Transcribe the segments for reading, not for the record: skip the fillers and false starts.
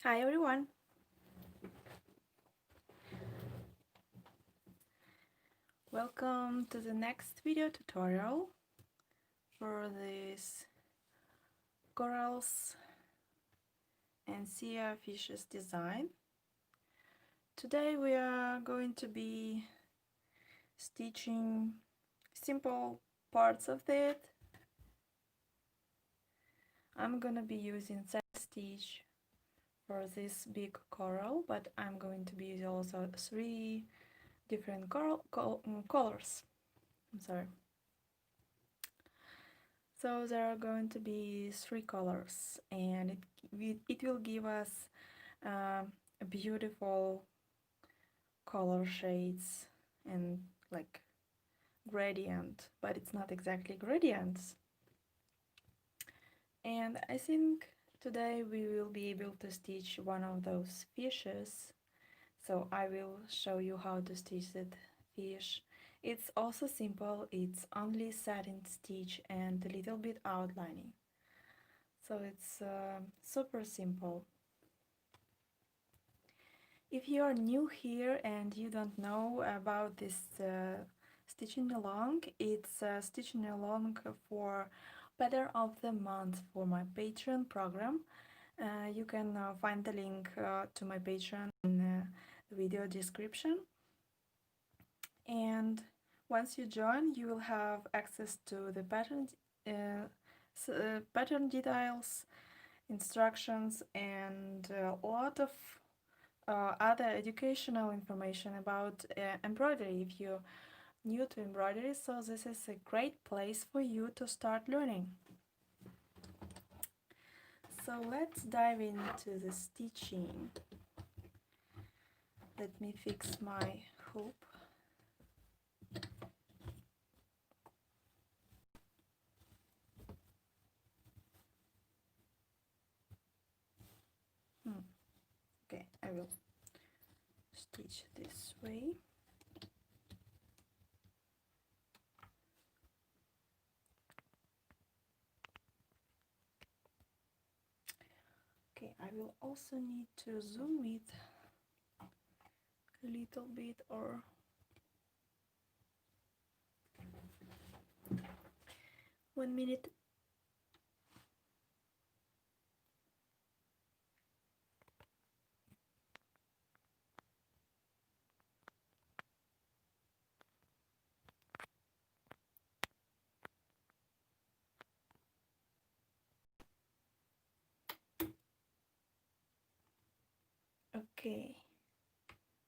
Hi everyone! Welcome to the next video tutorial for this corals and sea fishes design. Today we are going to be stitching simple parts of it. I'm gonna be using set stitch for this big coral, but I'm going to be using also 3 different colors. I'm sorry. So there are going to be 3 colors, and it will give us beautiful color shades and like gradient, but it's not exactly gradients. And I think today we will be able to stitch one of those fishes. So I will show you how to stitch that fish. It's also simple, it's only satin stitch and a little bit outlining. So it's super simple. If you are new here and you don't know about this stitching along, it's stitching along for Pattern of the Month for my Patreon program. You can find the link to my Patreon in the video description. And once you join, you will have access to the pattern details, instructions, and a lot of other educational information about embroidery if you're new to embroidery, so this is a great place for you to start learning. So let's dive into the stitching. Let me fix my hoop. Okay, I will stitch this way. Okay, I will also need to zoom it a little bit, or 1 minute. Okay,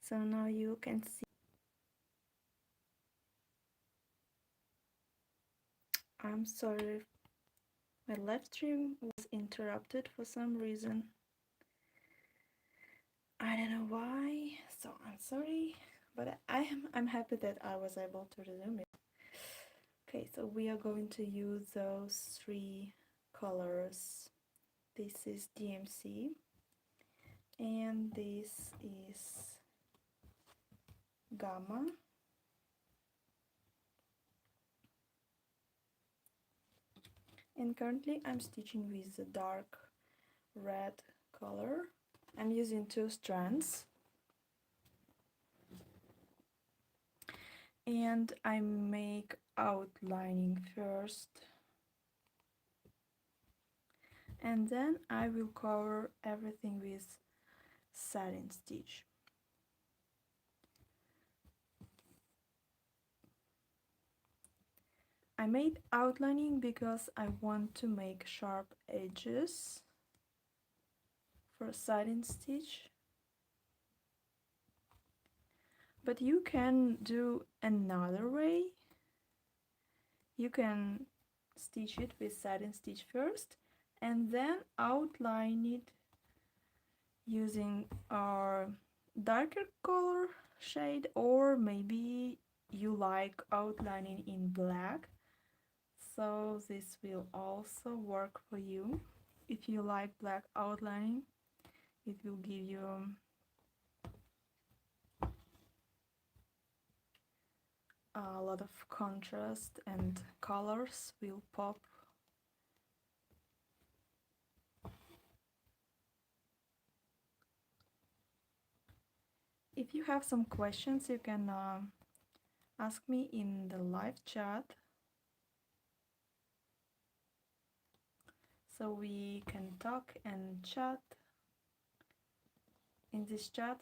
so now you can see. I'm sorry, my live stream was interrupted for some reason. I don't know why, so I'm sorry, but I'm happy that I was able to resume it. Okay, so we are going to use those 3 colors. This is DMC, and this is Gamma. And currently I'm stitching with the dark red color. I'm using 2 strands. And I make outlining first. And then I will cover everything with satin stitch. I made outlining because I want to make sharp edges for satin stitch. But you can do another way. You can stitch it with satin stitch first and then outline it using our darker color shade, or maybe you like outlining in black, so this will also work for you. If you like black outlining, it will give you a lot of contrast and colors will pop. If you have some questions, you can ask me in the live chat, so we can talk and chat in this chat.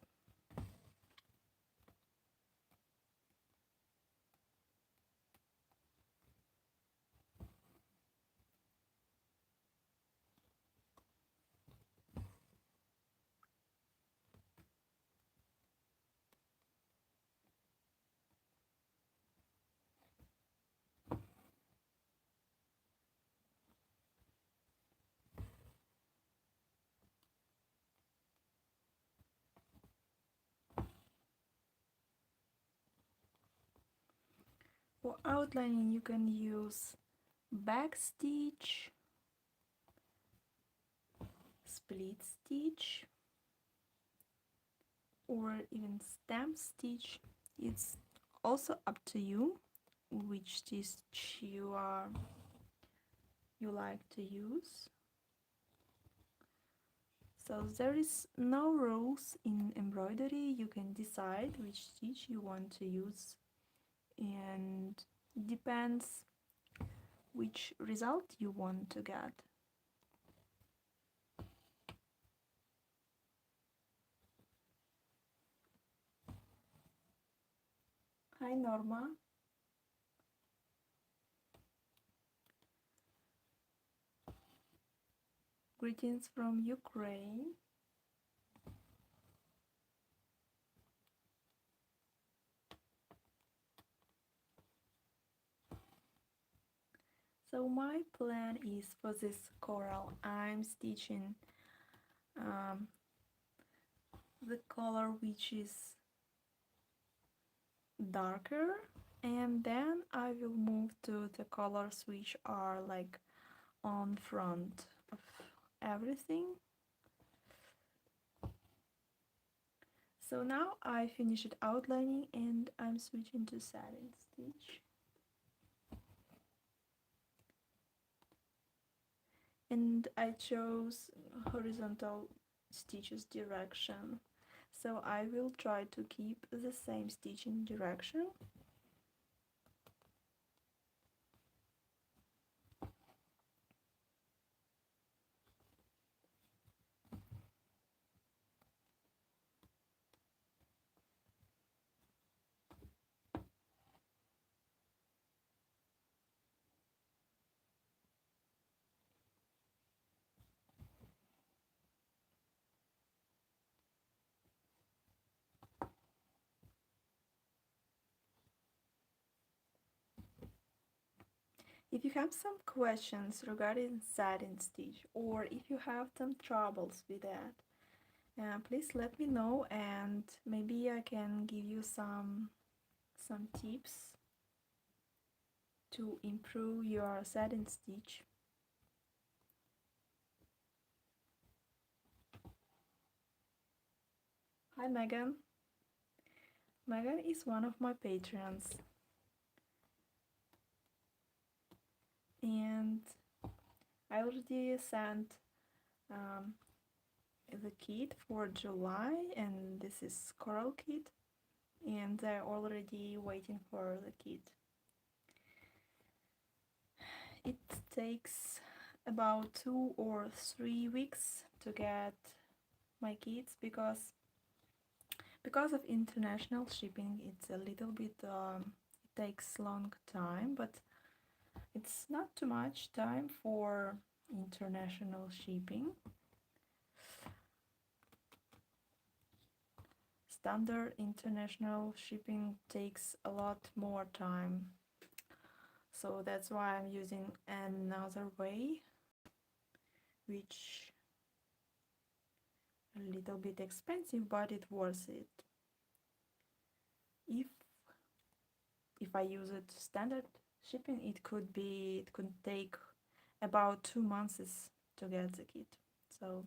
For outlining, you can use back stitch, split stitch, or even stamp stitch. It's also up to you which stitch you like to use. So there is no rules in embroidery. You can decide which stitch you want to use, and it depends which result you want to get. Hi Norma. Greetings from Ukraine. So my plan is for this coral, I'm stitching the color which is darker, and then I will move to the colors which are like on front of everything. So now I finished outlining and I'm switching to satin stitch. And I chose horizontal stitches direction. So I will try to keep the same stitching direction. If you have some questions regarding satin stitch, or if you have some troubles with that, please let me know, and maybe I can give you some tips to improve your satin stitch. Hi Megan. Megan is one of my patrons, and I already sent the kit for July, and this is coral kit, and they're already waiting for the kit. It takes about 2 or 3 weeks to get my kits because of international shipping. It's a little bit it takes long time, but it's not too much time for international shipping. Standard international shipping takes a lot more time, so that's why I'm using another way, which a little bit expensive, but it's worth it. If I use it standard shipping, it could take about 2 months to get the kit. So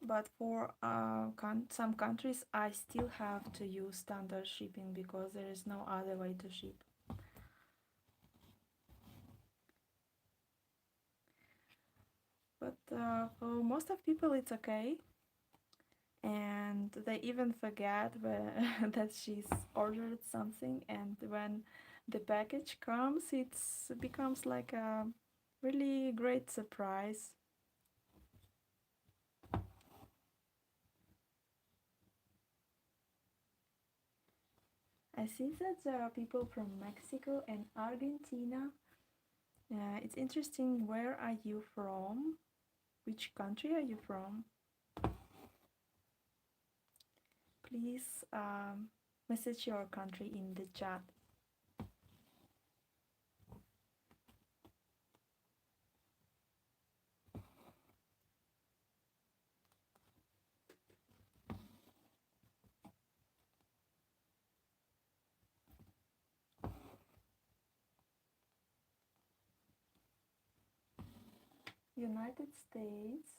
but for some countries I still have to use standard shipping because there is no other way to ship. But for most of people it's okay. and they even forget that she's ordered something, and when the package comes it becomes like a really great surprise. I see that there are people from Mexico and Argentina. It's interesting. Where are you from? Which country are you from? Please message your country in the chat. United States.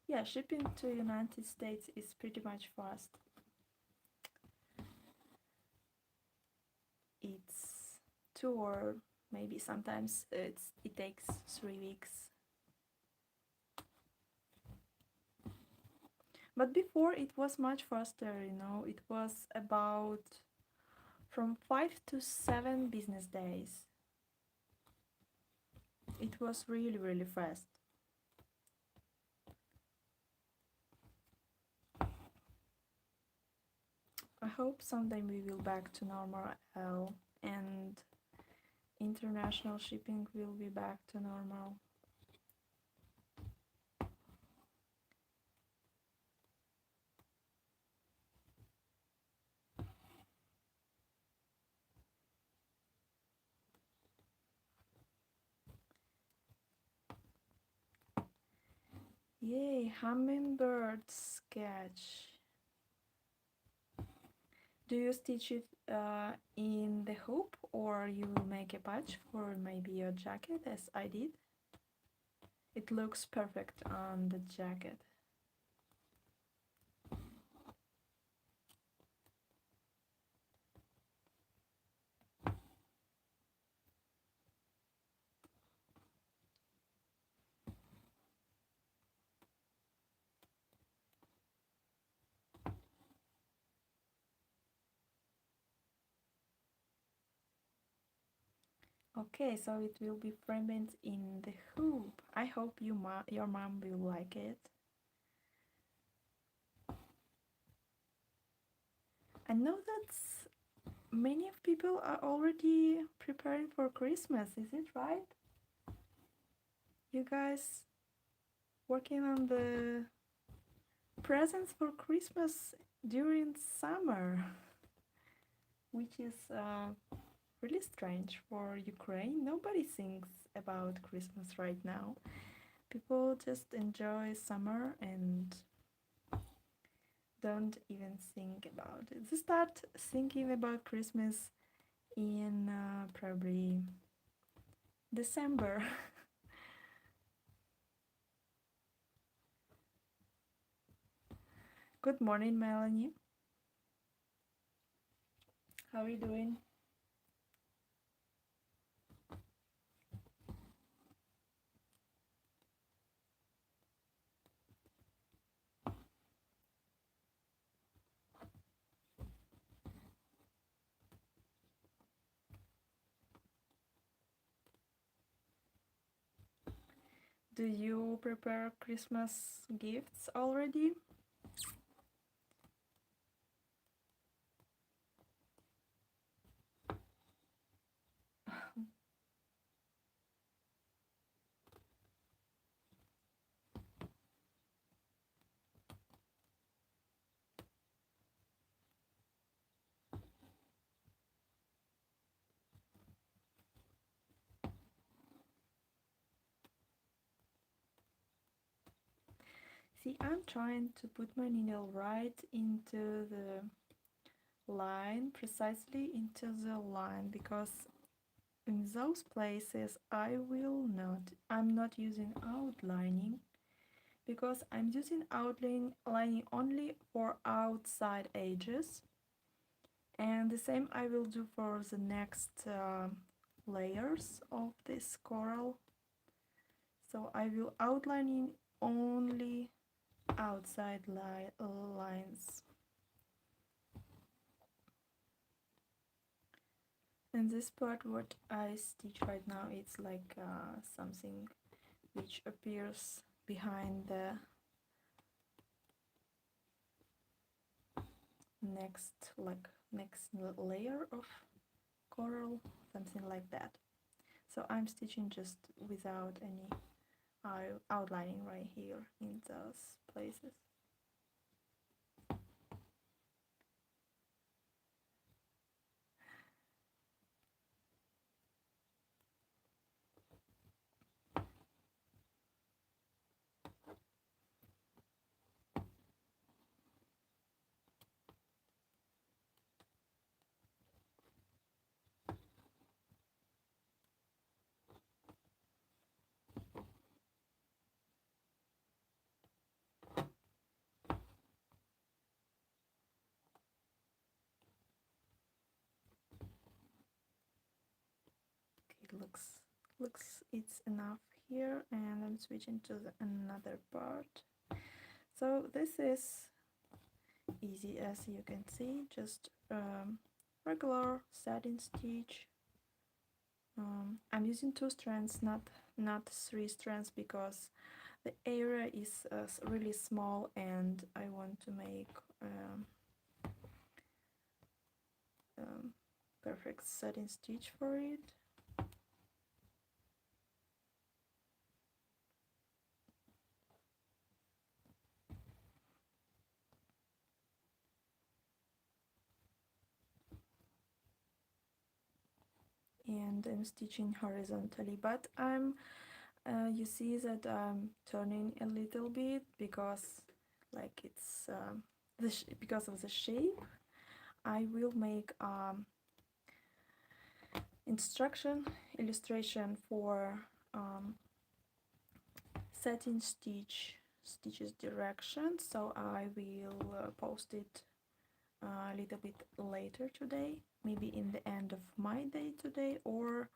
Yeah, shipping to United States is pretty much fast. It's 2 or maybe sometimes it takes 3 weeks. But before it was much faster, you know, it was about from 5 to 7 business days. It was really, really fast. I hope someday we will back to normal and international shipping will be back to normal. Yay, hummingbird sketch. Do you stitch it in the hoop, or you make a patch for maybe your jacket as I did? It looks perfect on the jacket. Okay, so it will be framed in the hoop. I hope your mom will like it. I know that many of people are already preparing for Christmas, is it right? You guys working on the presents for Christmas during summer, which is really strange for Ukraine. Nobody thinks about Christmas right now. People just enjoy summer and don't even think about it. They start thinking about Christmas in probably December. Good morning, Melanie. How are you doing? Do you prepare Christmas gifts already? See, I'm trying to put my needle right into the line, precisely into the line, because in those places I'm not using outlining, because I'm using outlining only for outside edges, and the same I will do for the next layers of this coral. So I will outlining only outside lines. And this part what I stitch right now, it's like something which appears behind the next layer of coral, something like that. So I'm stitching just without any outlining right here in those places. It looks it's enough here, and I'm switching to another part. So this is easy, as you can see, just regular satin stitch. I'm using 2 strands, not 3 strands, because the area is really small and I want to make perfect satin stitch for it. And I'm stitching horizontally, but you see that I'm turning a little bit because like it's because of the shape. I will make illustration for satin stitches direction, so I will post it a little bit later today, maybe in the end of my day today or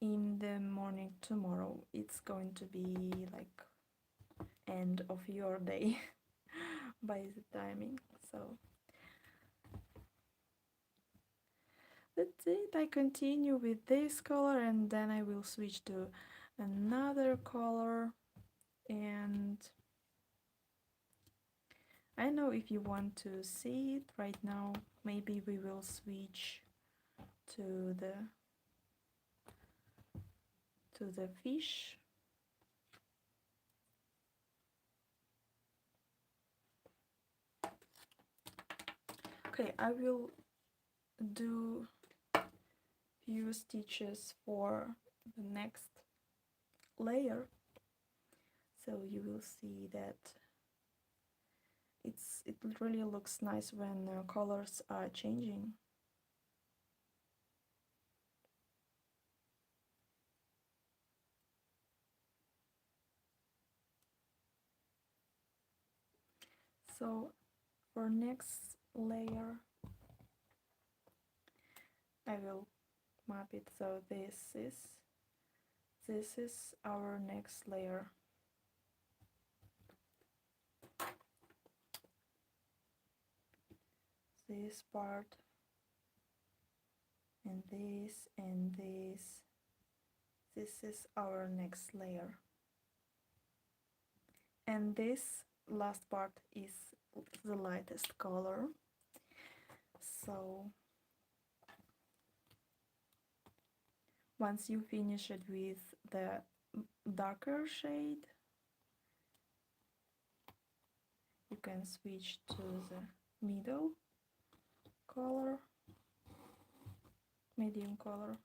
in the morning tomorrow. It's going to be like end of your day by the timing. So that's it. I continue with this color and then I will switch to another color. And I don't know if you want to see it right now. Maybe we will switch to the fish. Okay, I will do few stitches for the next layer, so you will see that it really looks nice when colors are changing. So for next layer I will map it, so this is our next layer. This part and this is our next layer, and this last part is the lightest color. So once you finish it with the darker shade, you can switch to the middle color, medium color.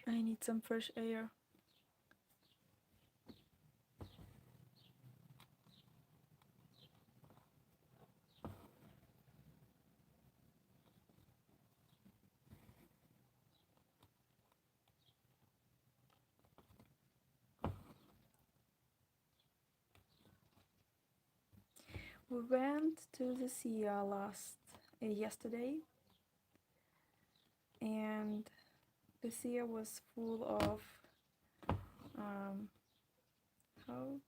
I need some fresh air. We went to the sea yesterday, and the sea was full of um, how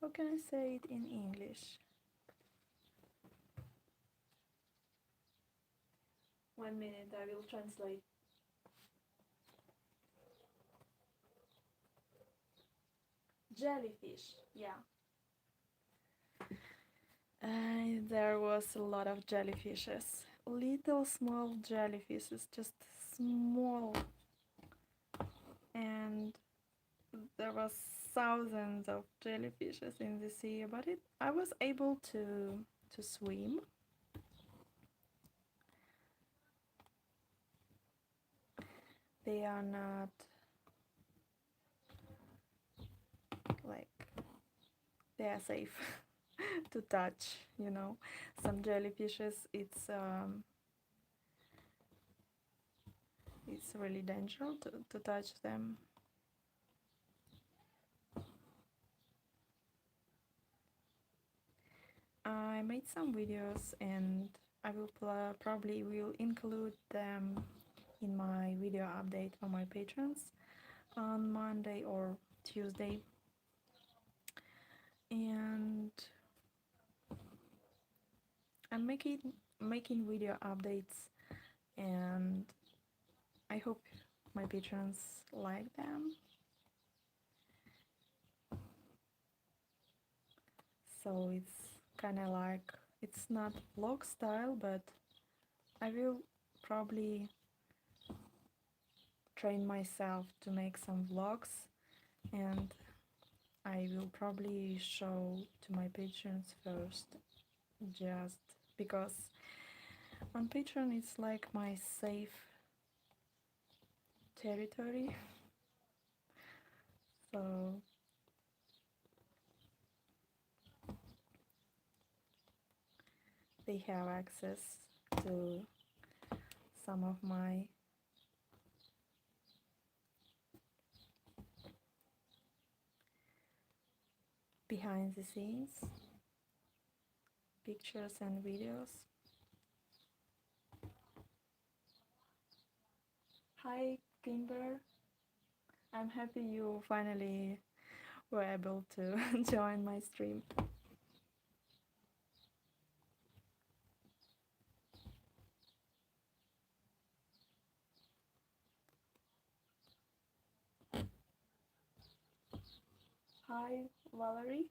how can I say it in English? 1 minute, I will translate. Jellyfish, yeah. There was a lot of jellyfishes. Little small jellyfishes, just small, and there was thousands of jellyfishes in the sea, but I was able to swim. They are not like they are safe to touch, you know. Some jellyfishes, it's really dangerous to touch them. I made some videos and I will probably will include them in my video update for my patrons on Monday or Tuesday. And I'm making video updates, and I hope my patrons like them. So it's kind of like, it's not vlog style, but I will probably train myself to make some vlogs, and I will probably show to my patrons first, just because on Patreon it's like my safe territory. So they have access to some of my behind the scenes pictures and videos. Hi Kimber, I'm happy you finally were able to join my stream. Hi Valerie.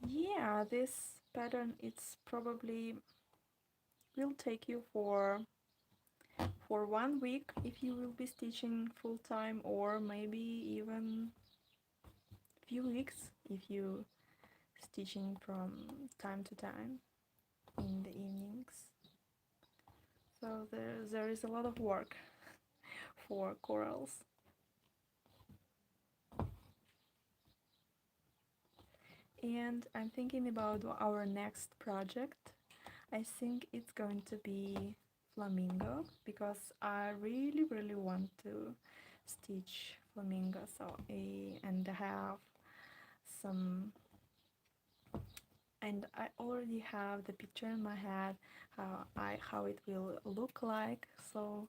Yeah, this pattern, it's probably will take you for 1 week if you will be stitching full time, or maybe even few weeks if you stitching from time to time in the evenings. So there is a lot of work for corals. And I'm thinking about our next project. I think it's going to be flamingo, because I really want to stitch flamingo. So and have some, and I already have the picture in my head how it will look like. So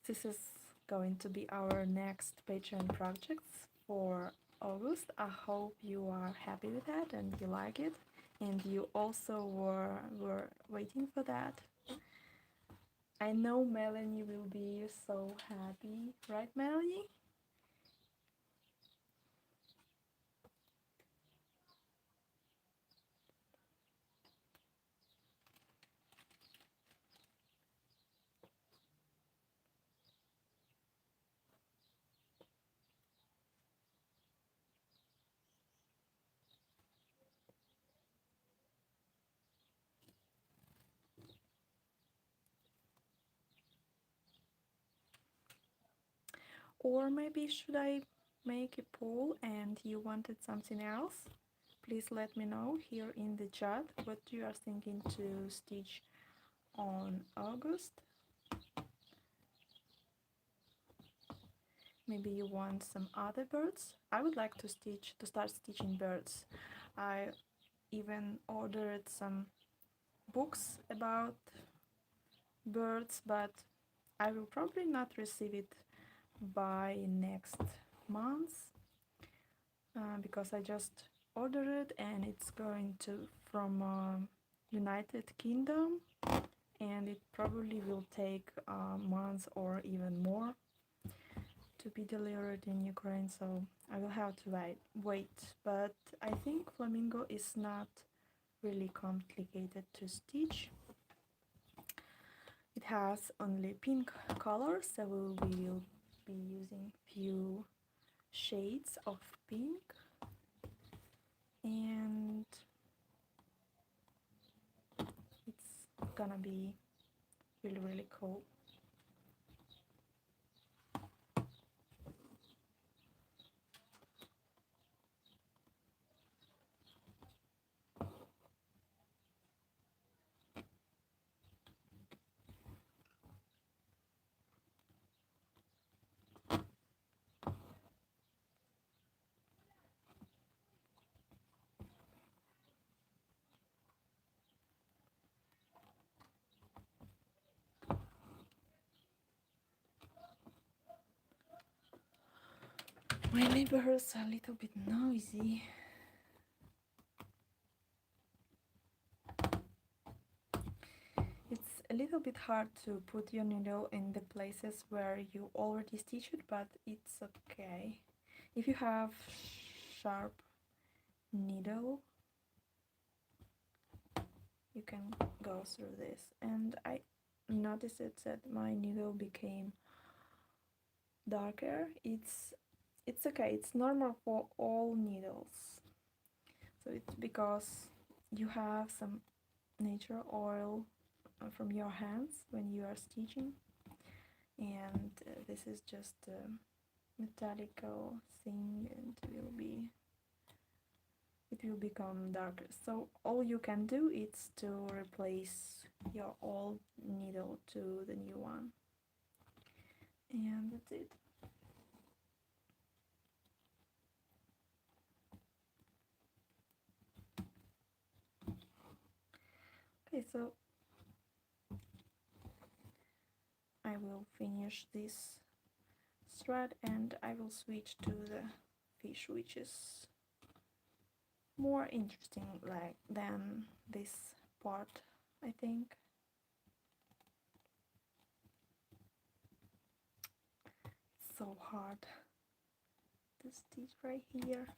this is going to be our next Patreon projects for August. I hope you are happy with that and you like it, and you also were waiting for that. I know Melanie will be so happy, right Melanie? Or maybe should I make a poll and you wanted something else? Please let me know here in the chat what you are thinking to stitch on August. Maybe you want some other birds. I would like to start stitching birds. I even ordered some books about birds, but I will probably not receive it by next month because I just ordered it and it's going to from United Kingdom, and it probably will take months or even more to be delivered in Ukraine, so I will have to wait. But I think flamingo is not really complicated to stitch. It has only pink color, so we will be using few shades of pink, and it's gonna be really cool. My neighbors are a little bit noisy. It's a little bit hard to put your needle in the places where you already stitched it, but it's okay. If you have sharp needle, you can go through this. And I noticed that my needle became darker. It's okay, it's normal for all needles. So it's because you have some nature oil from your hands when you are stitching, and this is just a metallical thing, and it will become darker. So all you can do is to replace your old needle to the new one, and that's it. Okay, so I will finish this thread and I will switch to the fish, which is more interesting than this part, I think. It's so hard to stitch right here.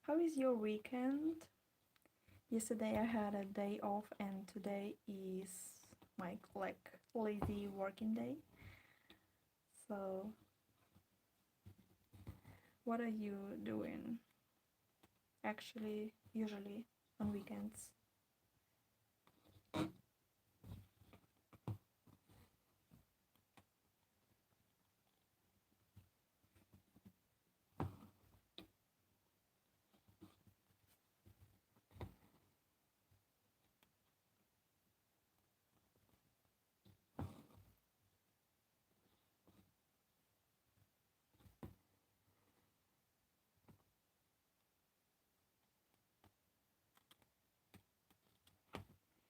How is your weekend? Yesterday I had a day off and today is my lazy working day. So what are you doing actually usually on weekends?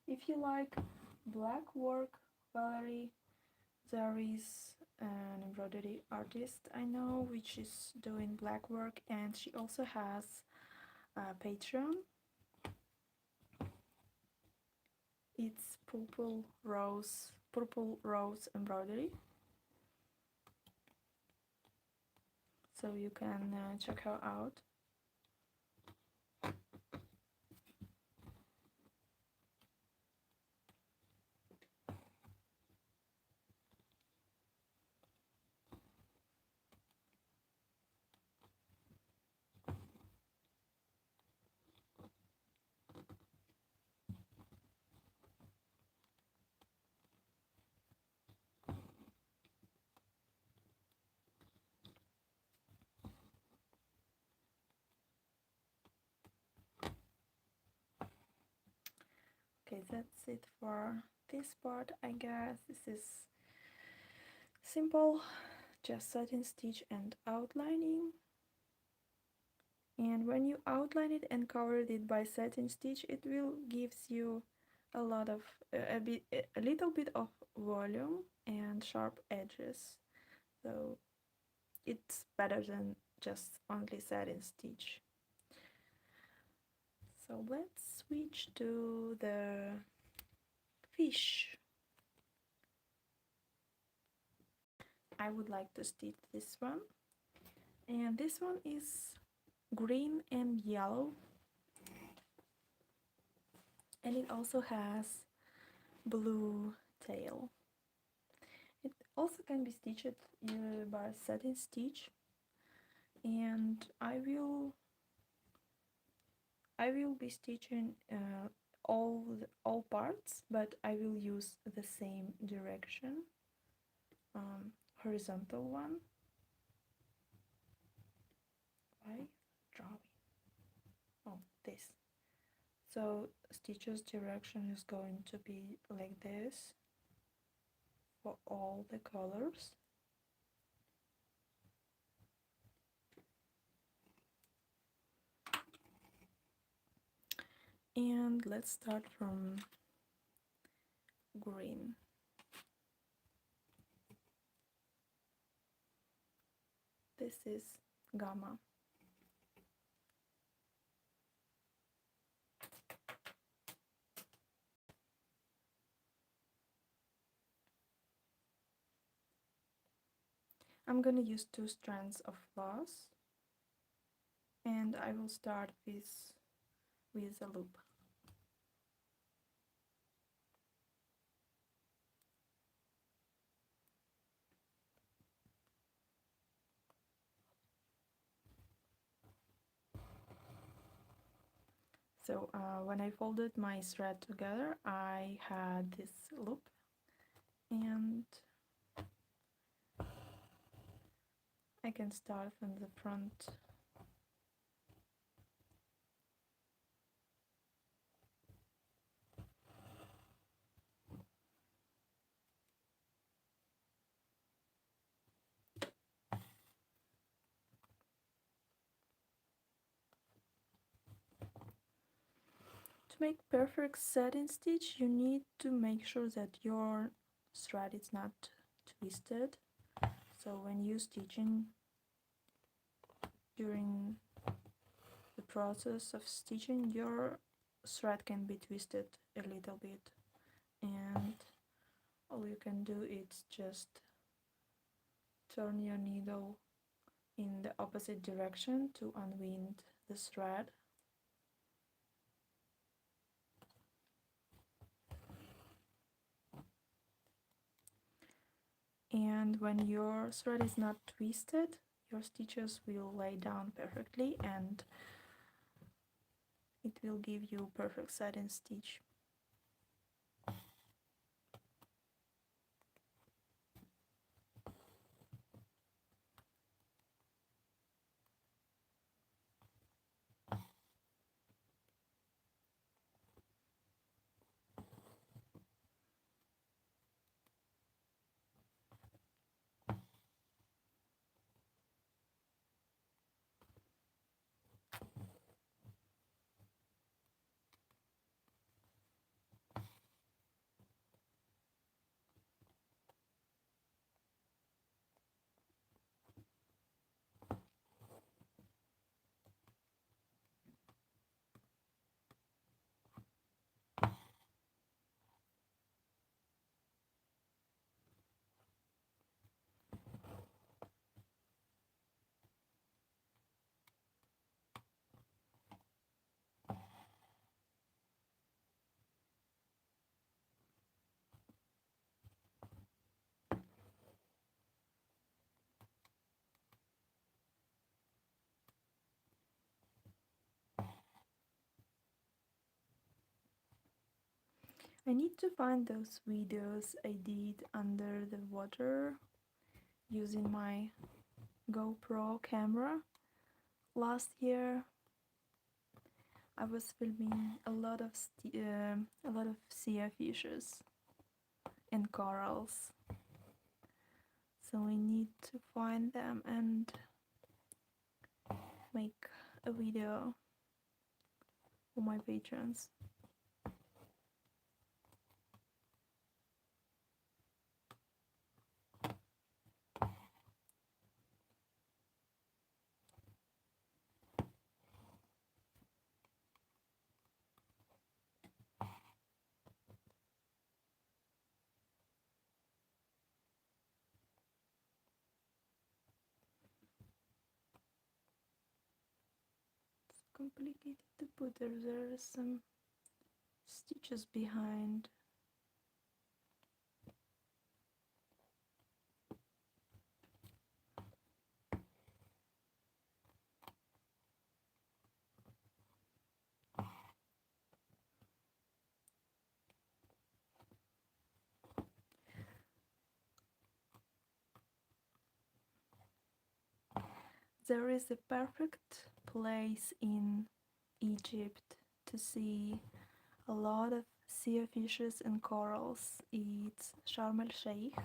If you like black work, Valerie, there is an embroidery artist I know which is doing black work, and she also has a Patreon. It's purple rose embroidery, so you can check her out. Okay, that's it for this part, I guess. This is simple, just satin stitch and outlining. And when you outline it and covered it by satin stitch, it will gives you a lot of a little bit of volume and sharp edges, so it's better than just only satin stitch. So let's switch to the fish. I would like to stitch this one, and this one is green and yellow, and it also has blue tail. It also can be stitched by satin stitch, and I will be stitching all parts, but I will use the same direction, horizontal one, by drawing. Oh, this. So stitches direction is going to be like this for all the colors. And let's start from green. This is gamma. I'm gonna use 2 strands of floss, and I will start with a loop. So when I folded my thread together, I had this loop, and I can start from the front. To make perfect satin stitch, you need to make sure that your thread is not twisted. So when you stitching, during the process of stitching, your thread can be twisted a little bit, and all you can do is just turn your needle in the opposite direction to unwind the thread. And when your thread is not twisted, your stitches will lay down perfectly, and it will give you perfect satin stitch. I need to find those videos I did under the water using my GoPro camera last year. I was filming a lot of sea fishes and corals. So I need to find them and make a video for my patrons. It's complicated to put there. There are some stitches behind. There is a perfect place in Egypt to see a lot of sea fishes and corals. It's Sharm el Sheikh,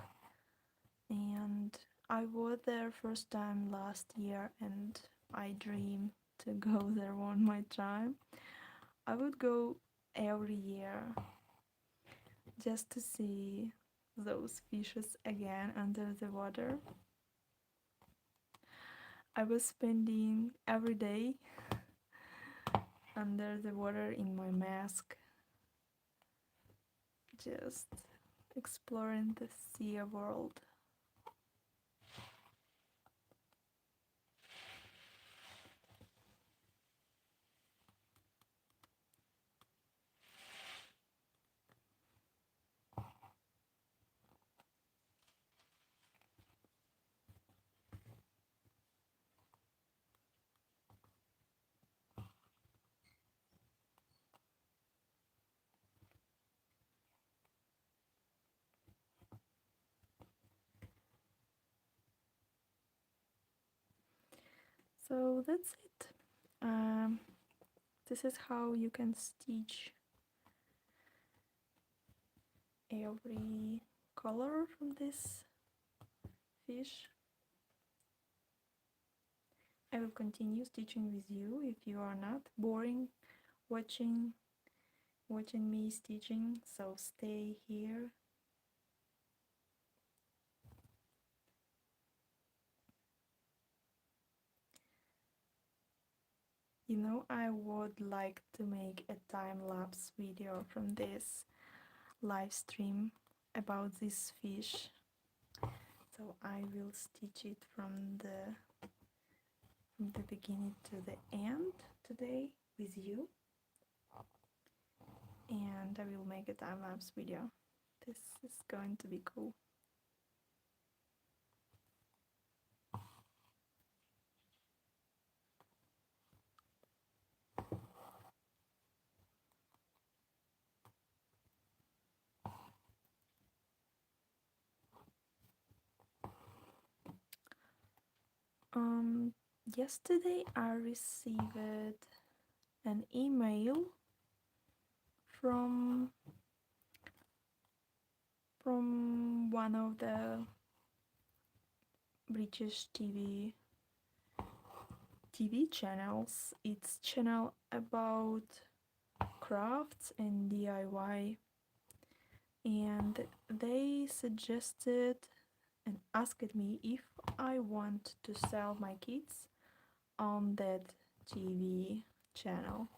and I was there first time last year, and I dream to go there one more time. I would go every year just to see those fishes again under the water. I was spending every day under the water in my mask, just exploring the sea world. So that's it. This is how you can stitch every color from this fish. I will continue stitching with you if you are not boring watching me stitching, so stay here. You know, I would like to make a time-lapse video from this live stream about this fish. So I will stitch it from the beginning to the end today with you, and I will make a time-lapse video. This is going to be cool. Yesterday I received an email from one of the British TV channels. It's channel about crafts and DIY, and they suggested and asked me if I want to sell my kits on that TV channel.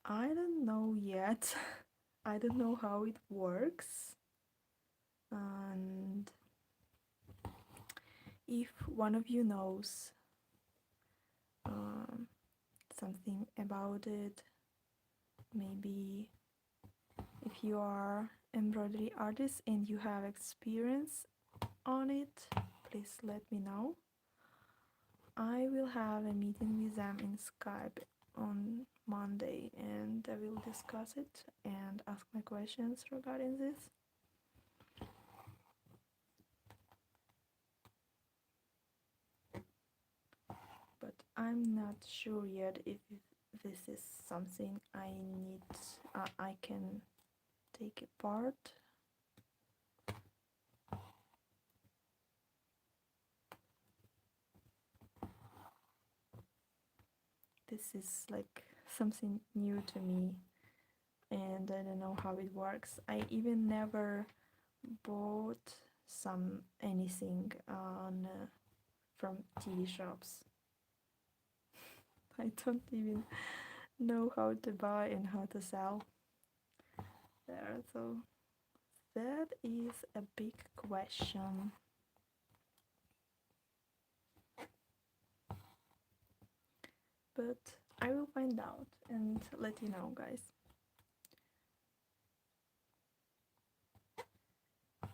I don't know yet. I don't know how it works, and if one of you knows something about it, maybe if you are embroidery artist and you have experience on it, please let me know. I will have a meeting with them in Skype on Monday, and I will discuss it and ask my questions regarding this. But I'm not sure yet if this is something I can take apart. This is like something new to me, and I don't know how it works. I even never bought anything on from TV shops. I don't even know how to buy and how to sell there, so that is a big question. But I will find out and let you know, guys.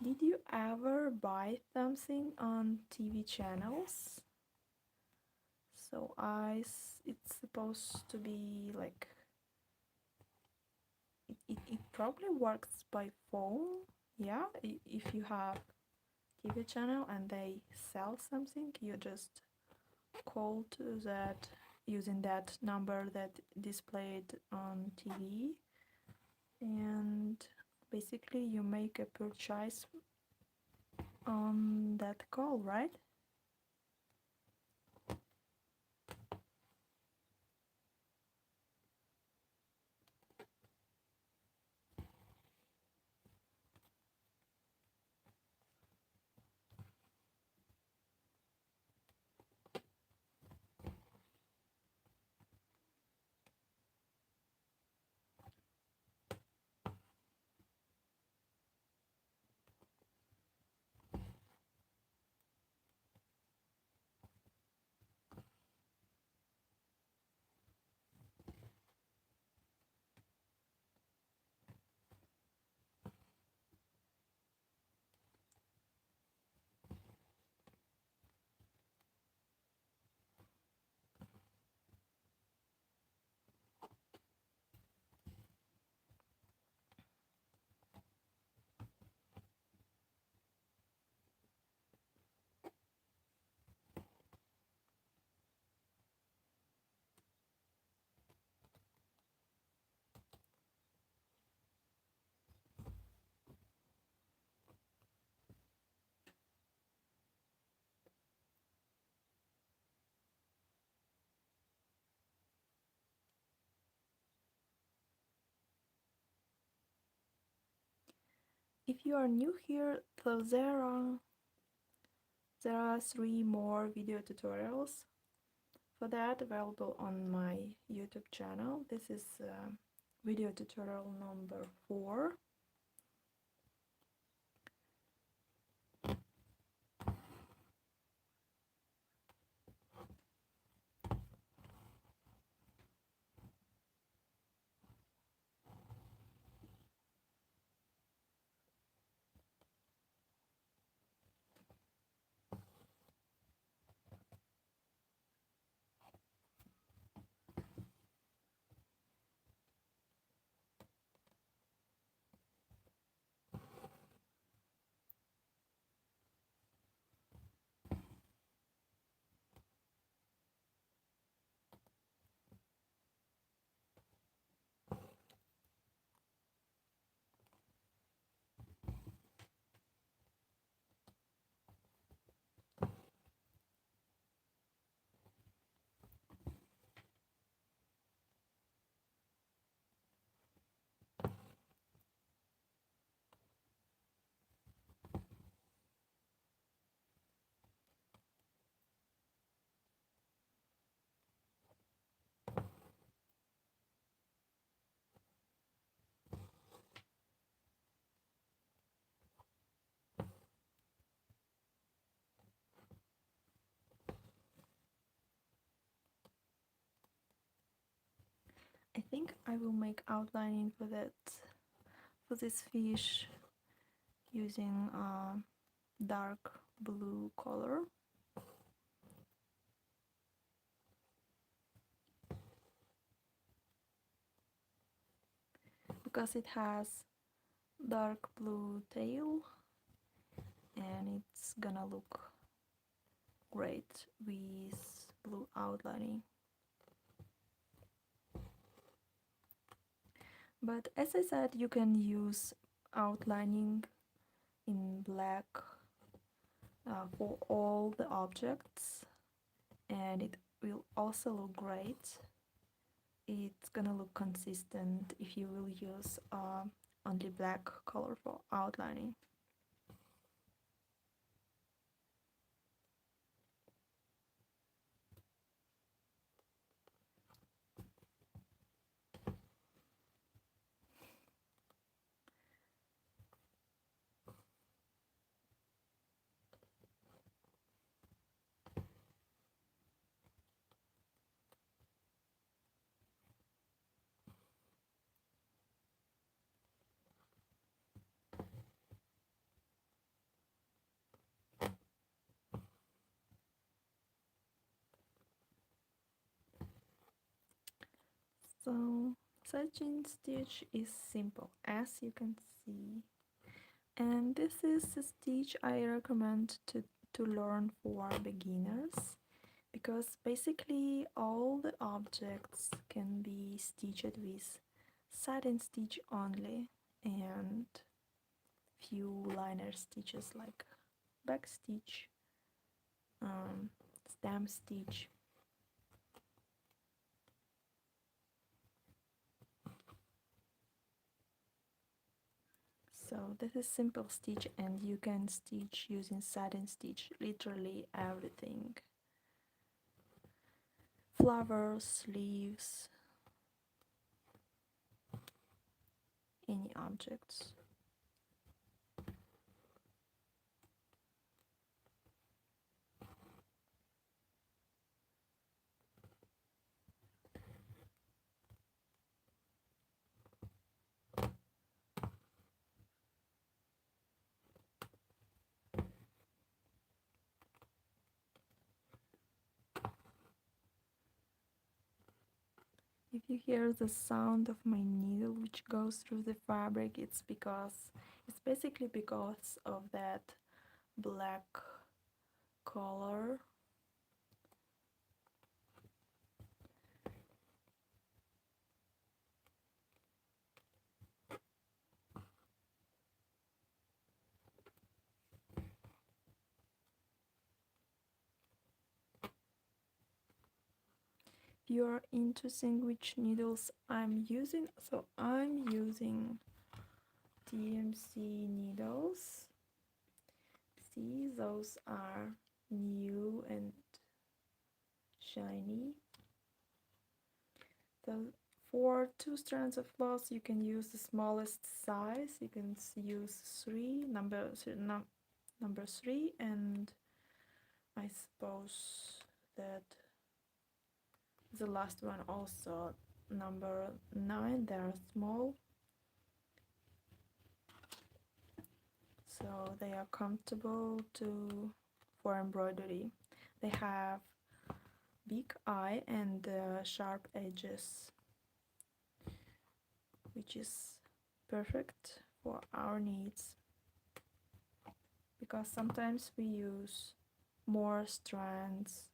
Did you ever buy something on TV channels? So it's supposed to be like it probably works by phone. Yeah, if you have TV channel and they sell something, you just call to that using that number that displayed on TV, and basically you make a purchase on that call, right? If you are new here, so there are 3 more video tutorials for that available on my YouTube channel. This is video tutorial number 4. I think I will make outlining for this fish using dark blue color. Because it has dark blue tail and it's gonna look great with blue outlining. But as I said, you can use outlining in black for all the objects, and it will also look great. It's gonna look consistent if you will use only black color for outlining. So satin stitch is simple, as you can see, and this is a stitch I recommend to learn for beginners, because basically all the objects can be stitched with satin stitch only, and few liner stitches like back stitch, stamp stitch. So this is simple stitch, and you can stitch using satin stitch literally everything. Flowers, leaves, any objects. If you hear the sound of my needle which goes through the fabric, it's basically because of that black color. If you're interested which needles I'm using, so I'm using DMC needles. See, those are new and shiny. For 2 strands of floss, you can use the smallest size. You can use number 3, and I suppose that the last one also number 9. They're small, so they are comfortable for embroidery. They have big eye and sharp edges, which is perfect for our needs, because sometimes we use more strands.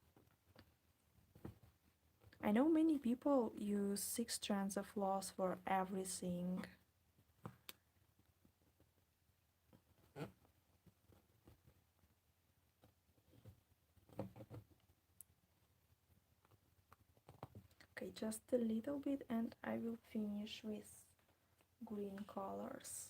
I know many people use 6 strands of floss for everything. Okay, just a little bit, and I will finish with green colors.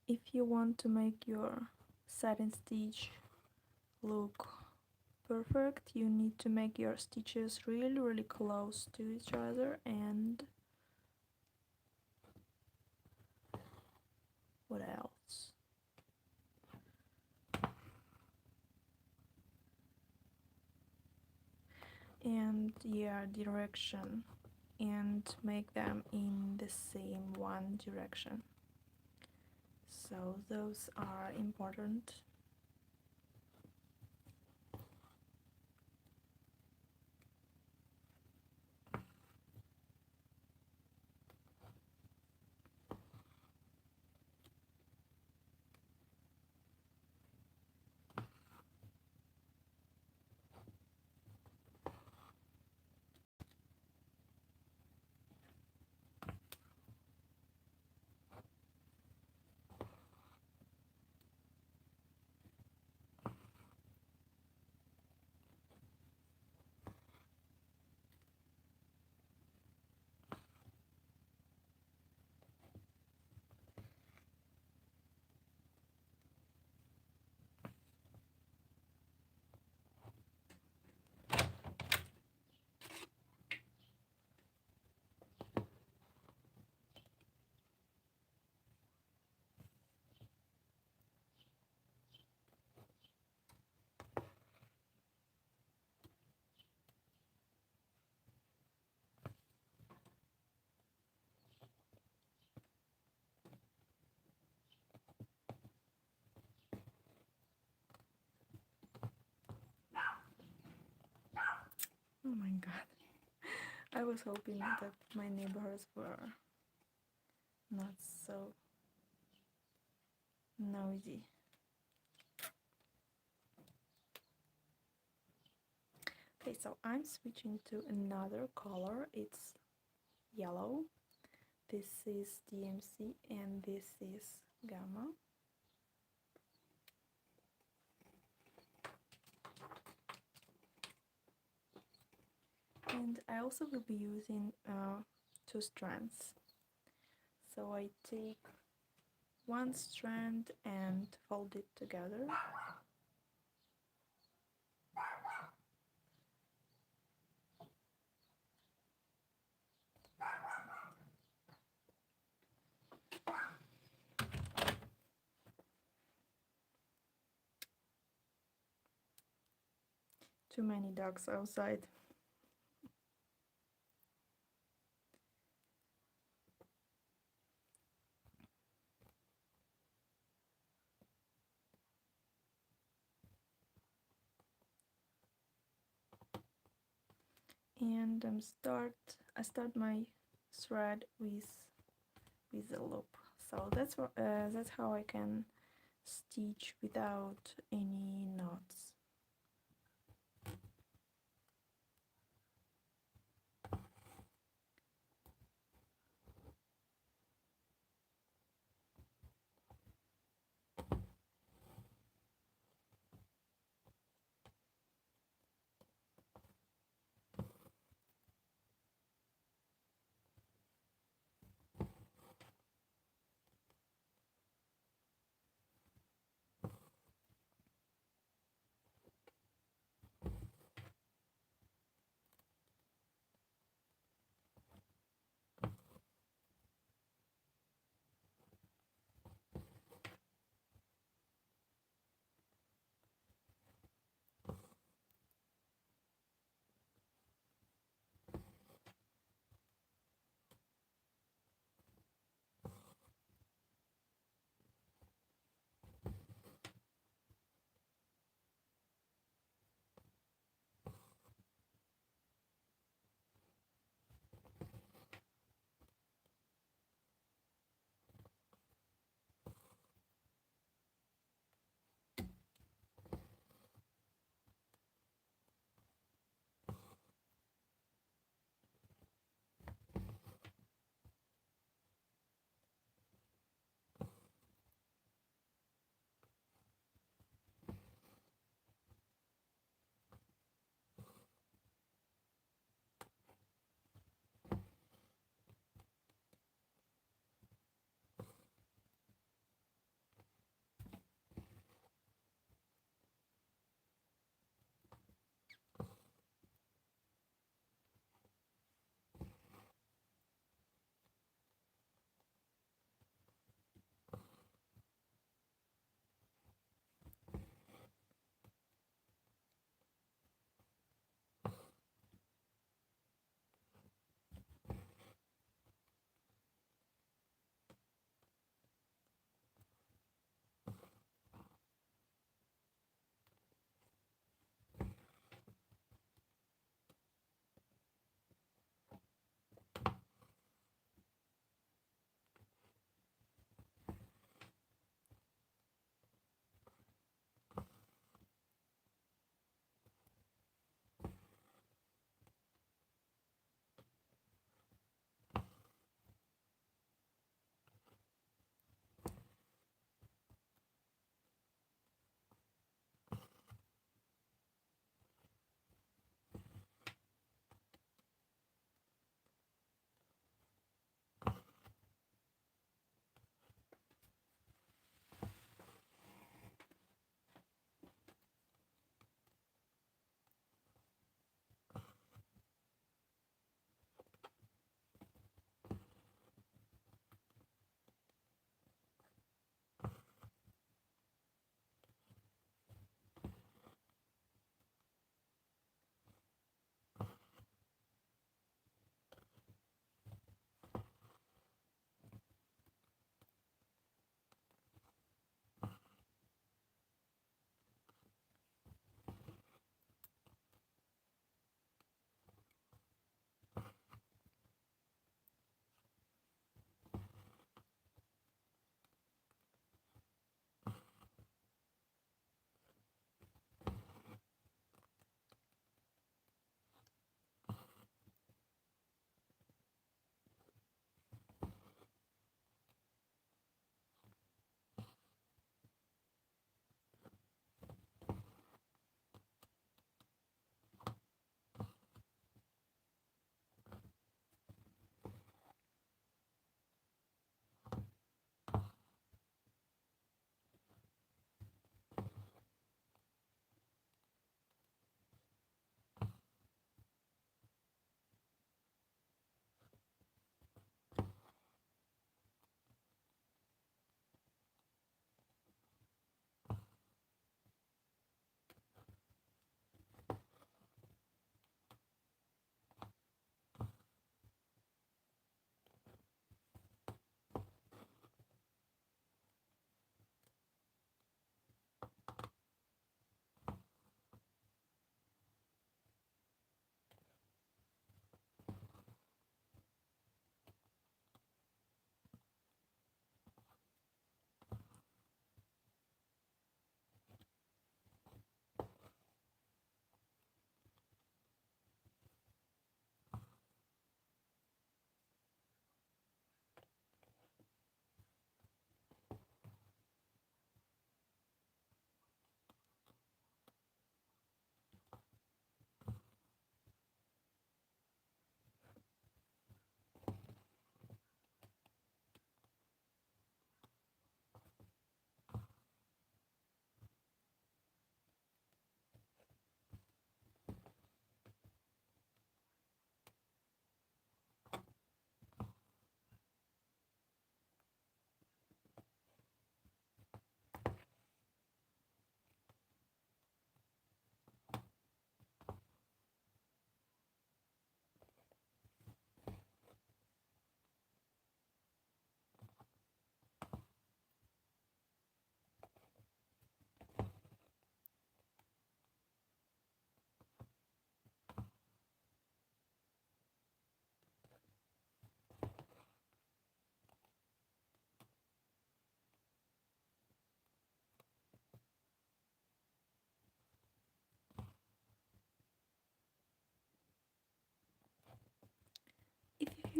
If you want to make your satin stitch look perfect, you need to make your stitches really close to each other. And what else? And yeah, direction, and make them in the same one direction. So those are important. Oh my god. I was hoping that my neighbors were not so noisy. Okay, so I'm switching to another color. It's yellow. This is DMC and this is Gamma. And I also will be using 2 strands. So I take one strand and fold it together. Too many dogs outside. And I start my thread with a loop. So that's how I can stitch without any knots.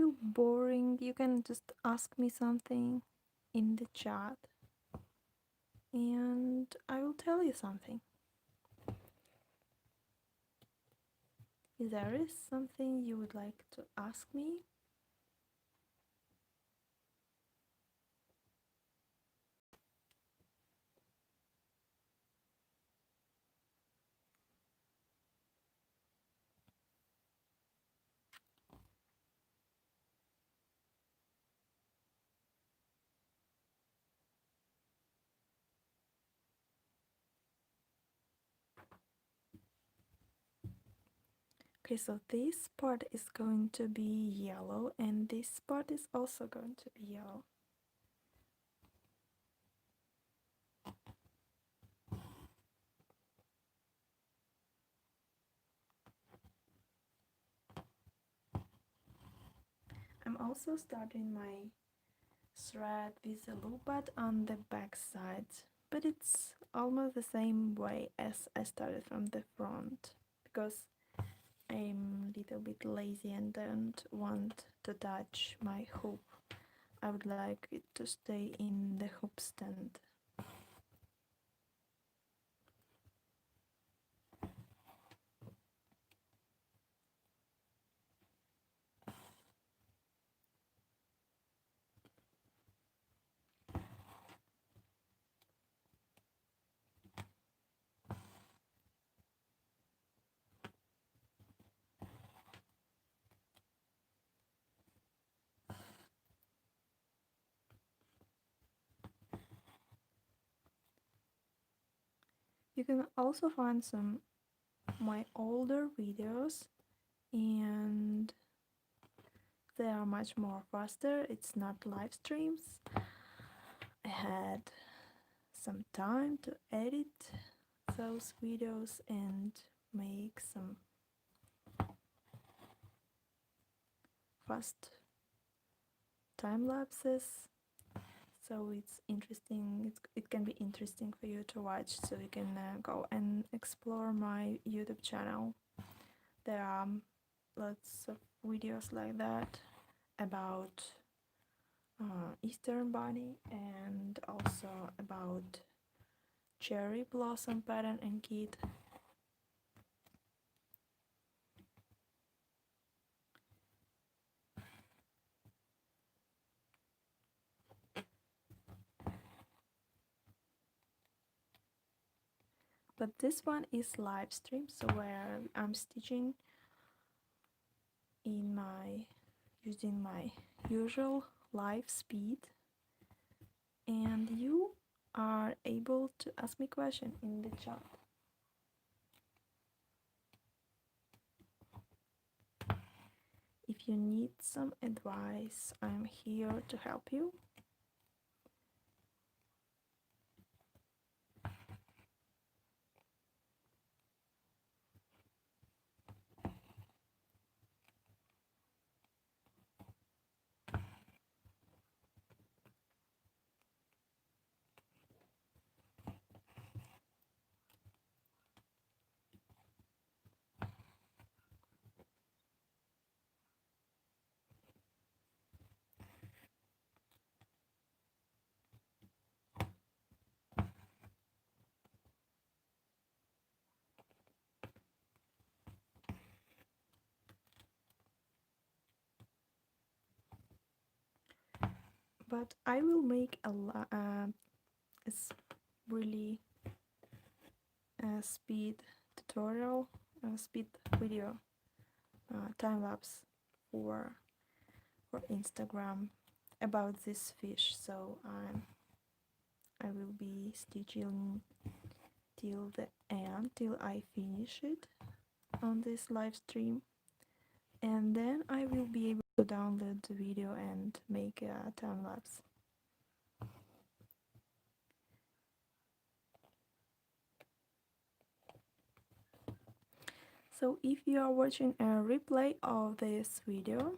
feel boring, you can just ask me something in the chat and I will tell you something. If there is something you would like to ask me, okay, so this part is going to be yellow and this part is also going to be yellow. I'm also starting my thread with a loop pad on the back side, but it's almost the same way as I started from the front because I'm a little bit lazy and don't want to touch my hoop. I would like it to stay in the hoop stand. You can also find some my older videos and they are much more faster. It's not live streams. I had some time to edit those videos and make some fast time lapses, so it's interesting. It can be interesting for you to watch, so you can go and explore my YouTube channel. There are lots of videos like that about Eastern Bunny and also about cherry blossom pattern and kit. But this one is live stream, so where I'm stitching in my using my usual live speed, and you are able to ask me question in the chat. If you need some advice, I'm here to help you. But I will make a really speed tutorial, speed video, time lapse for Instagram about this fish. So I will be stitching till the end, till I finish it on this live stream, and then I will be able to download the video and make a time lapse. So if you are watching a replay of this video,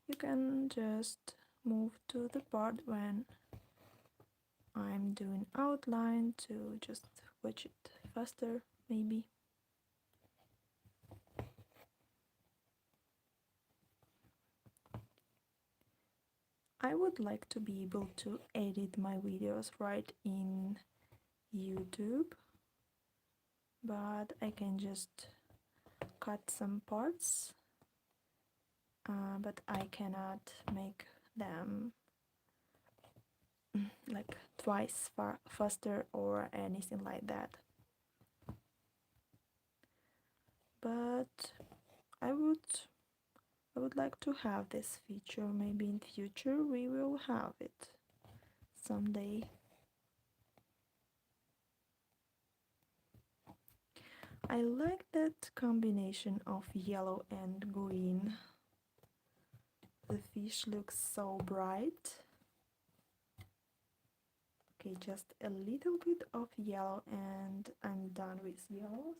you can just move to the part when I'm doing outline to just watch it faster, maybe. I would like to be able to edit my videos right in YouTube, but I can just cut some parts, but I cannot make them like twice faster or anything like that. But I would like to have this feature. Maybe in future we will have it someday. I like that combination of yellow and green. The fish looks so bright. Okay, just a little bit of yellow and I'm done with yellows.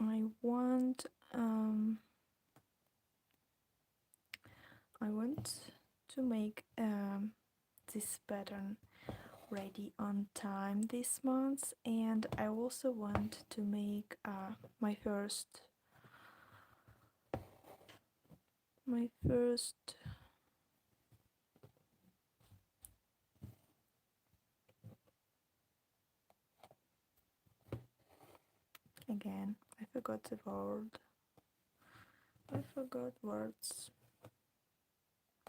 I want I want to make this pattern ready on time this month, and I also want to make my first again I forgot the word. I forgot words.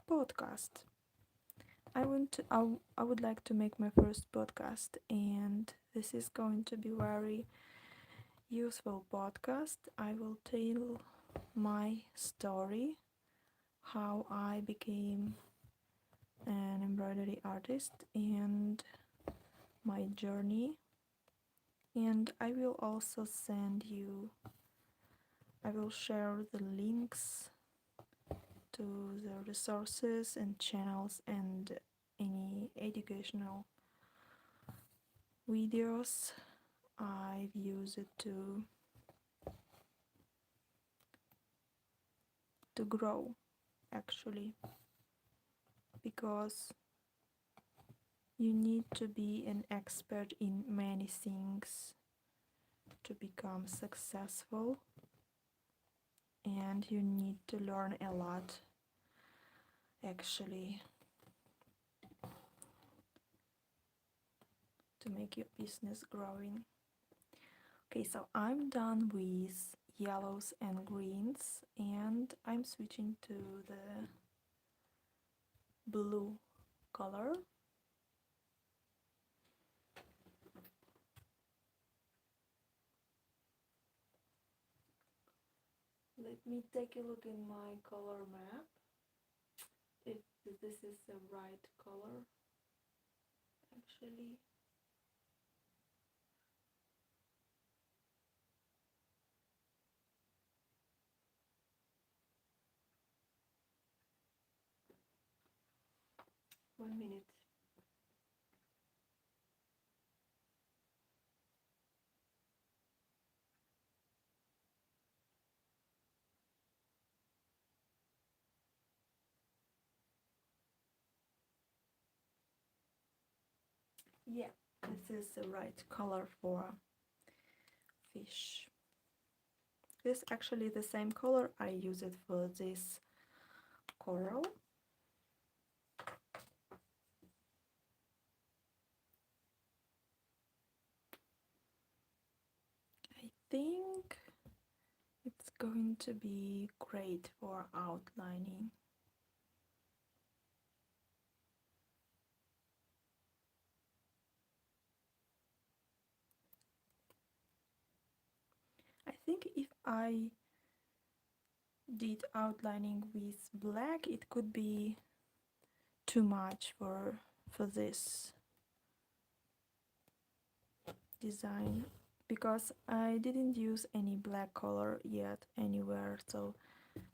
Podcast. I would like to make my first podcast, and this is going to be very useful podcast. I will tell my story, how I became an embroidery artist and my journey, and I will also I will share the links to the resources and channels and any educational videos I've used to grow, actually, because you need to be an expert in many things to become successful, and you need to learn a lot, actually, to make your business growing. Okay, so I'm done with yellows and greens, and I'm switching to the blue color. Let me take a look in my color map if this is the right color, actually. One minute. Yeah, this is the right color for fish. This is actually the same color I use it for this coral. I think it's going to be great for outlining. I think if I did outlining with black, it could be too much for for this design because I didn't use any black color yet anywhere, so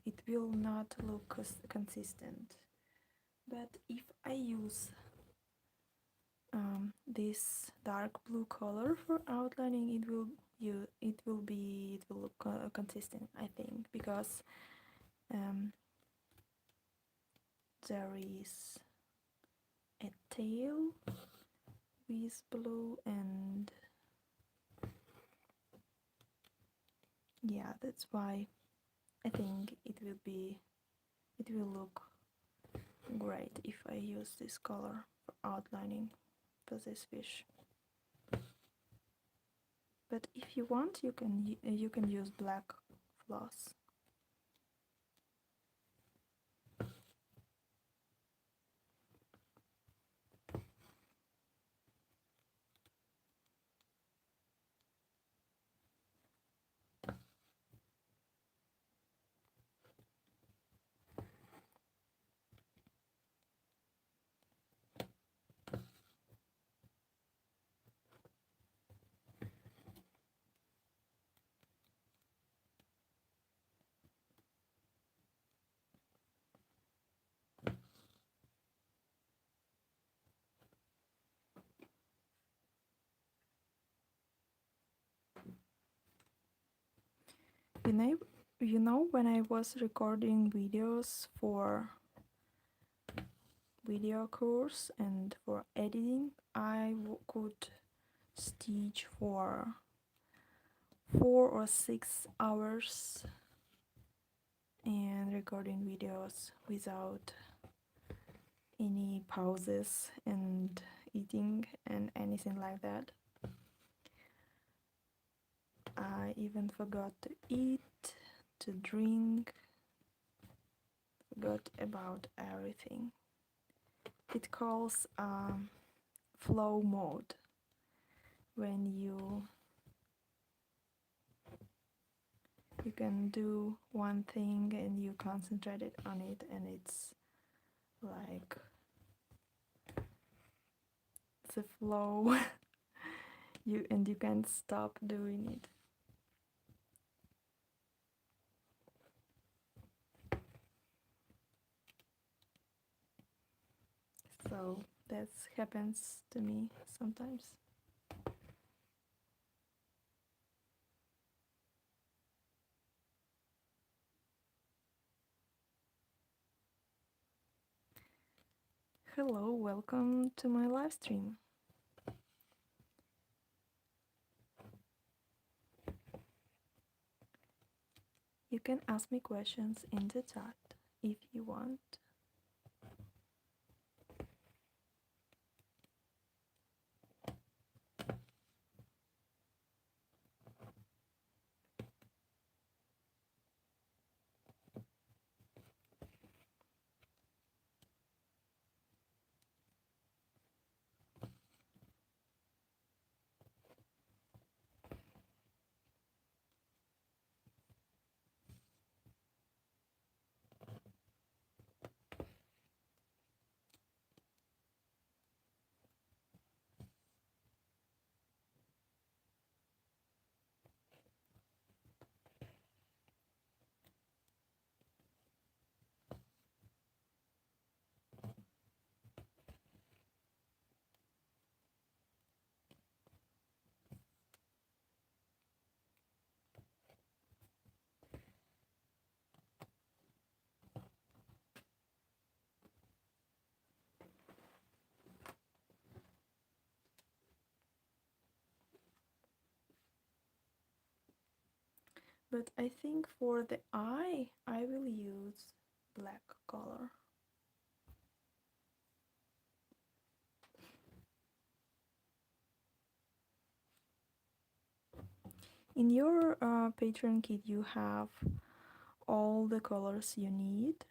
it will not look consistent. But if I use this dark blue color for outlining, it will look consistent, I think, because there is a tail with blue, and yeah, that's why I think it will look great if I use this color for outlining for this fish. But if you want, you can use black floss. You know, when I was recording videos for video course and for editing, I could stitch for 4 or 6 hours and recording videos without any pauses and eating and anything like that. I even forgot to eat, to drink, forgot about everything. It calls flow mode, when you can do one thing and you concentrate on it, and it's like the flow. you can't stop doing it. So that happens to me sometimes. Hello, welcome to my live stream. You can ask me questions in the chat if you want. But I think for the eye, I will use black color. In your Patreon kit, you have all the colors you need.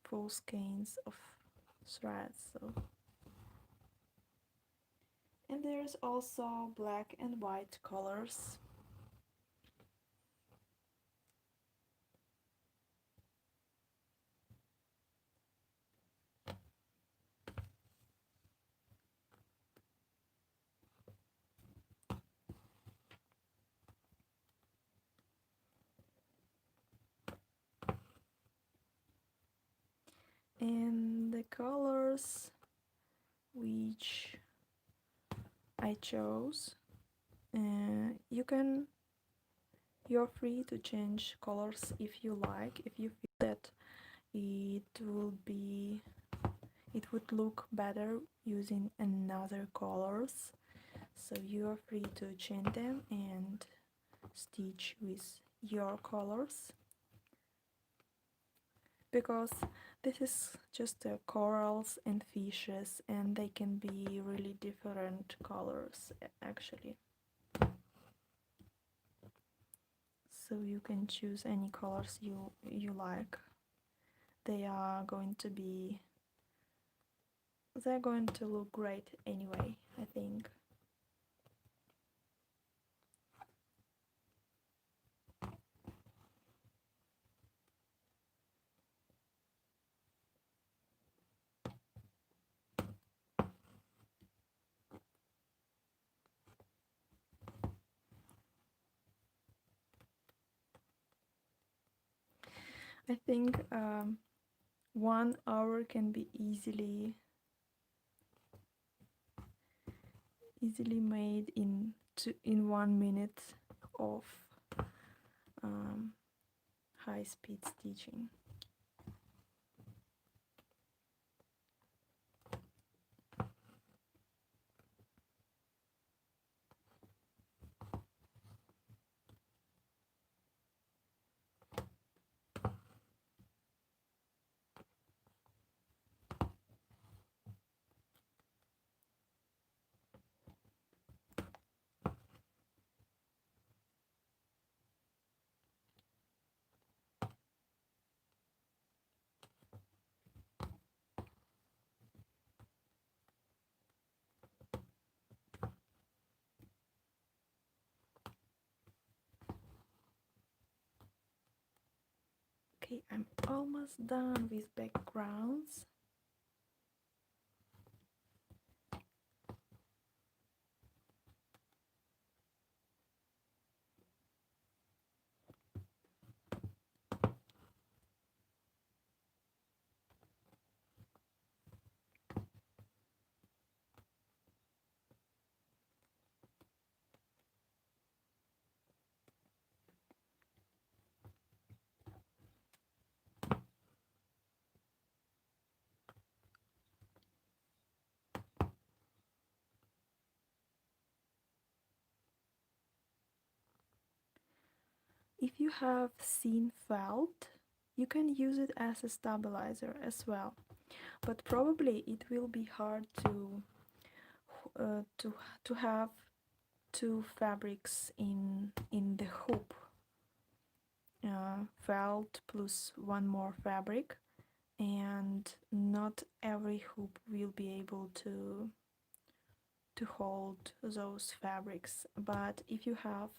Full skeins of threads. So. And there's also black and white colors. And the colors which I chose, you're free to change colors if you like, if you feel that it would look better using another colors, so you are free to change them and stitch with your colors, because this is just corals and fishes, and they can be really different colors actually. So you can choose any colors you like. They are going to be they're going to look great anyway, I think. I think 1 hour can be easily made in 1 minute of um, high-speed stitching. Okay, I'm almost done with backgrounds. If you have seen felt, you can use it as a stabilizer as well, but probably it will be hard uh, to to have two fabrics in the hoop, felt plus one more fabric, and not every hoop will be able to hold those fabrics. But if you have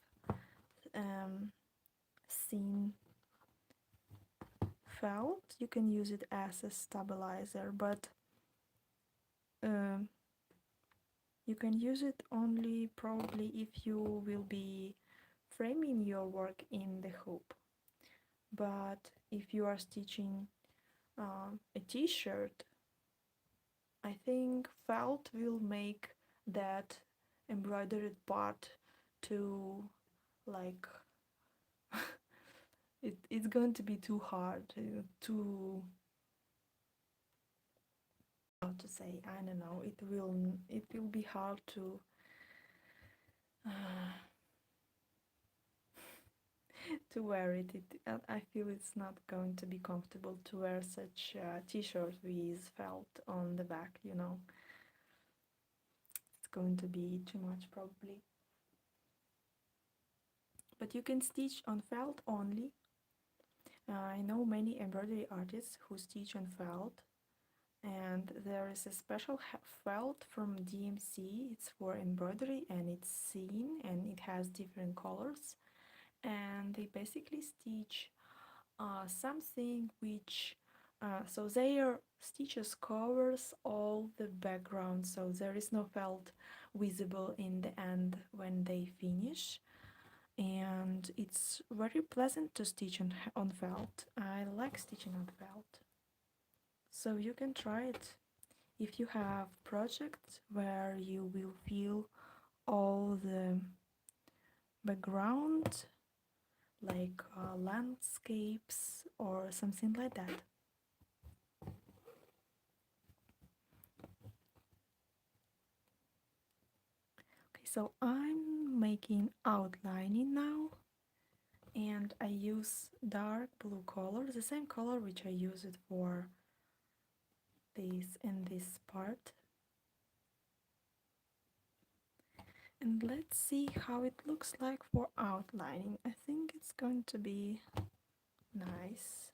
seen felt, you can use it as a stabilizer, but um, you can use it only probably if you will be framing your work in the hoop. But if you are stitching a t-shirt, I think felt will make that embroidered part to, like, it's going to be too hard, too, how to say, I don't know, it will be hard uh, to wear it. I feel it's not going to be comfortable to wear such a t-shirt with felt on the back, you know. It's going to be too much probably. But you can stitch on felt only. I know many embroidery artists who stitch on felt, and there is a special felt from DMC. It's for embroidery and it's seen and it has different colors, and they basically stitch something which so their stitches covers all the background, so there is no felt visible in the end when they finish, and it's very pleasant to stitch on felt. I like stitching on felt. So you can try it if you have projects where you will feel all the background, like landscapes or something like that. Okay, so I'm making outlining now, and I use dark blue color, the same color which I used for this and this part. And let's see how it looks like for outlining. I think it's going to be nice.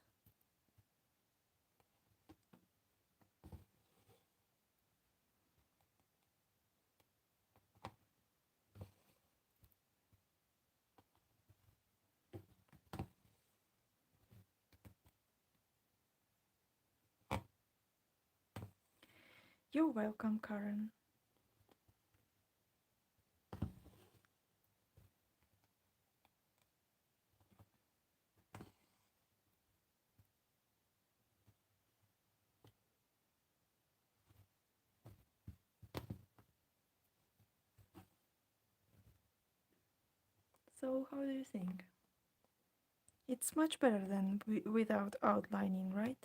You're welcome, Karen. So how do you think? It's much better than without outlining, right?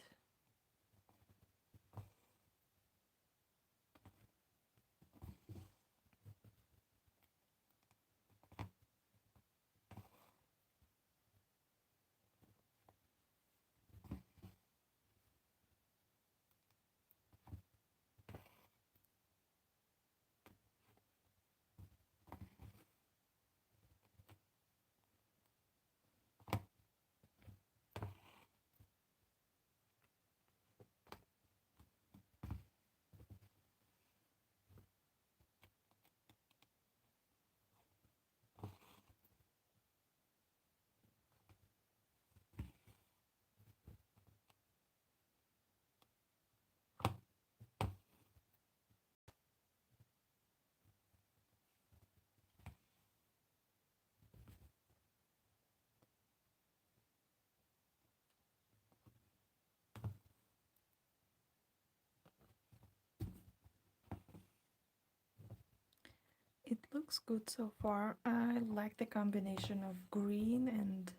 It looks good so far. I like the combination of green and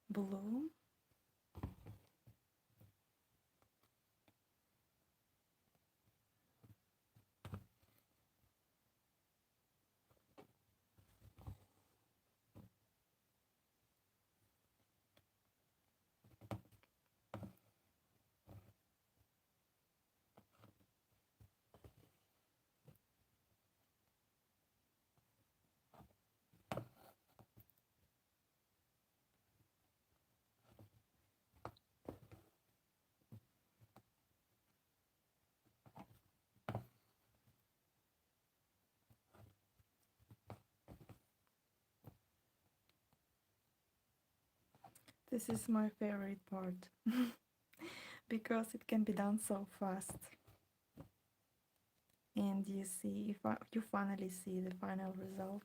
blue. This is my favorite part because it can be done so fast. And you see, you finally see the final result.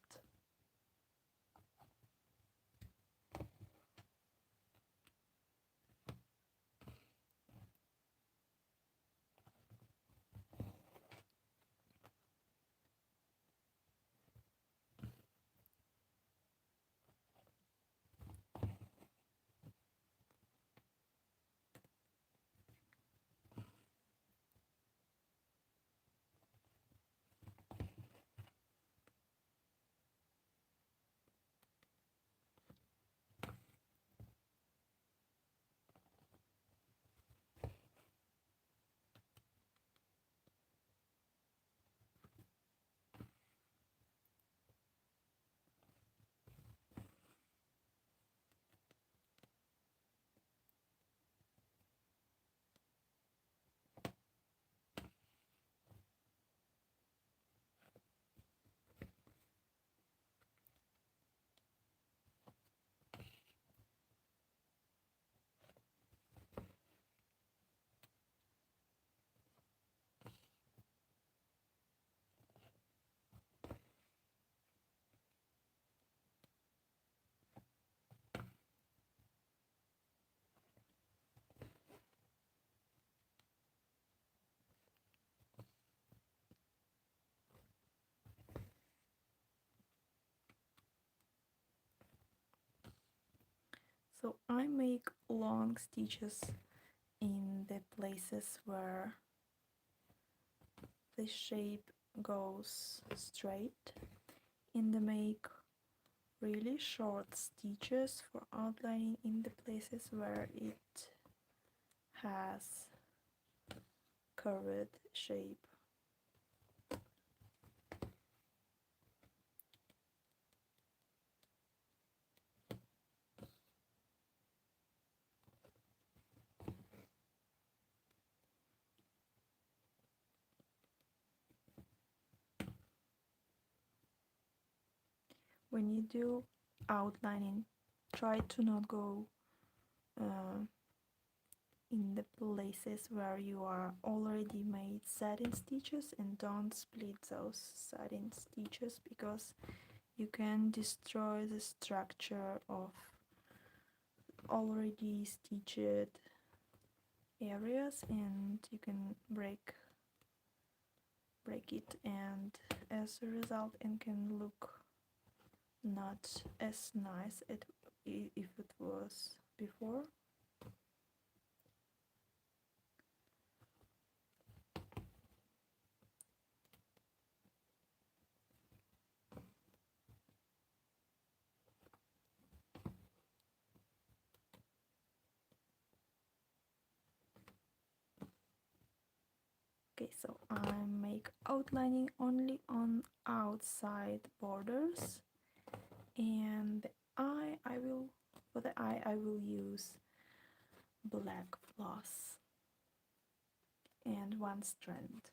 So I make long stitches in the places where the shape goes straight, and I make really short stitches for outlining in the places where it has curved shape. When you do outlining, try to not go uh, in the places where you are already made satin stitches, and don't split those satin stitches because you can destroy the structure of already stitched areas, and you can break it, and as a result it can look not as nice if it was before. Okay, so I make outlining only on outside borders, and the eye I will for the eye I will use black floss and one strand.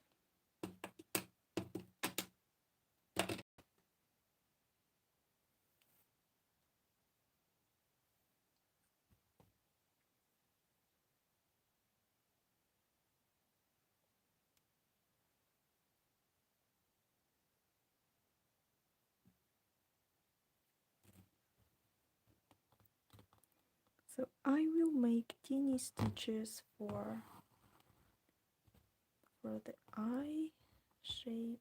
So I will make teeny stitches for the eye shape.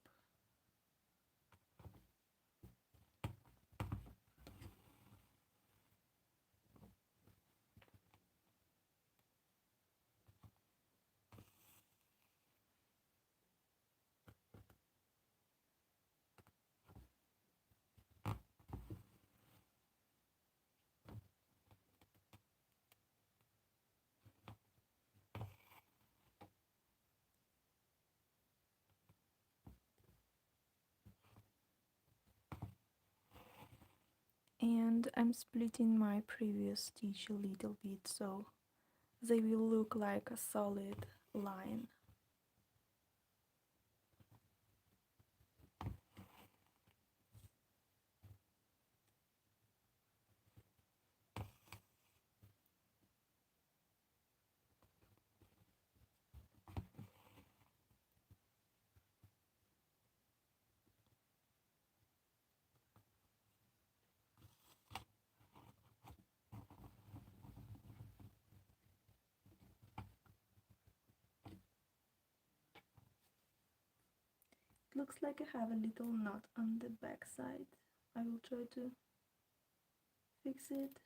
And I'm splitting my previous stitch a little bit so they will look like a solid line. It looks like I have a little knot on the back side. I will try to fix it.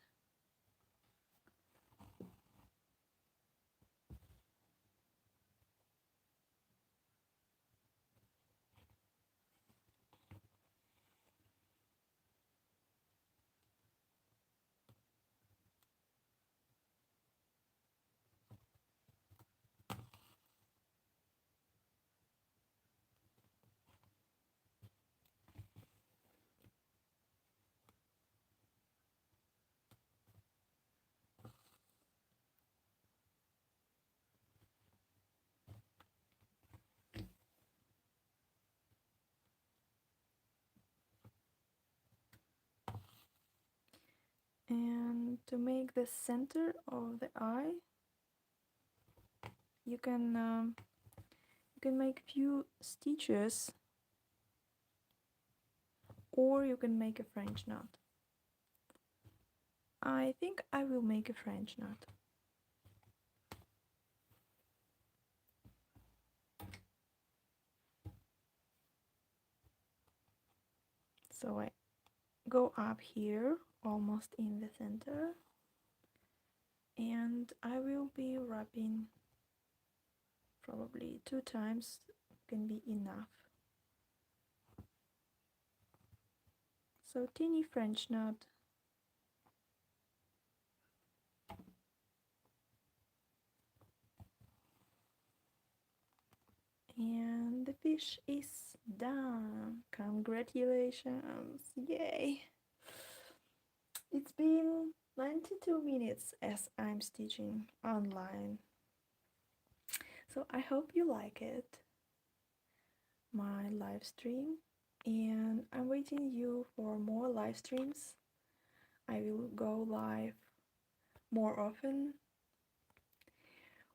And to make the center of the eye, you can make few stitches, or you can make a French knot. I think I will make a French knot. So I go up here, almost in the center, and I will be wrapping probably 2 times, can be enough. So teeny French knot. And the fish is done. Congratulations! Yay! It's been 92 minutes as I'm stitching online. So I hope you like it, my live stream, and I'm waiting you for more live streams. I will go live more often.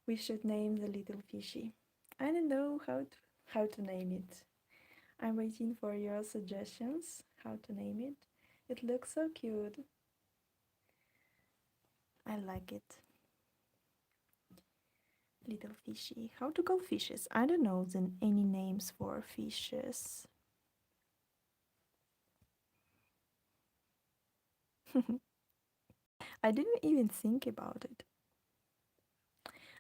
We should name the little fishy. I don't know how to name it. I'm waiting for your suggestions how to name it. It looks so cute. I like it. Little fishy. How to call fishes? I don't know any names for fishes. I didn't even think about it.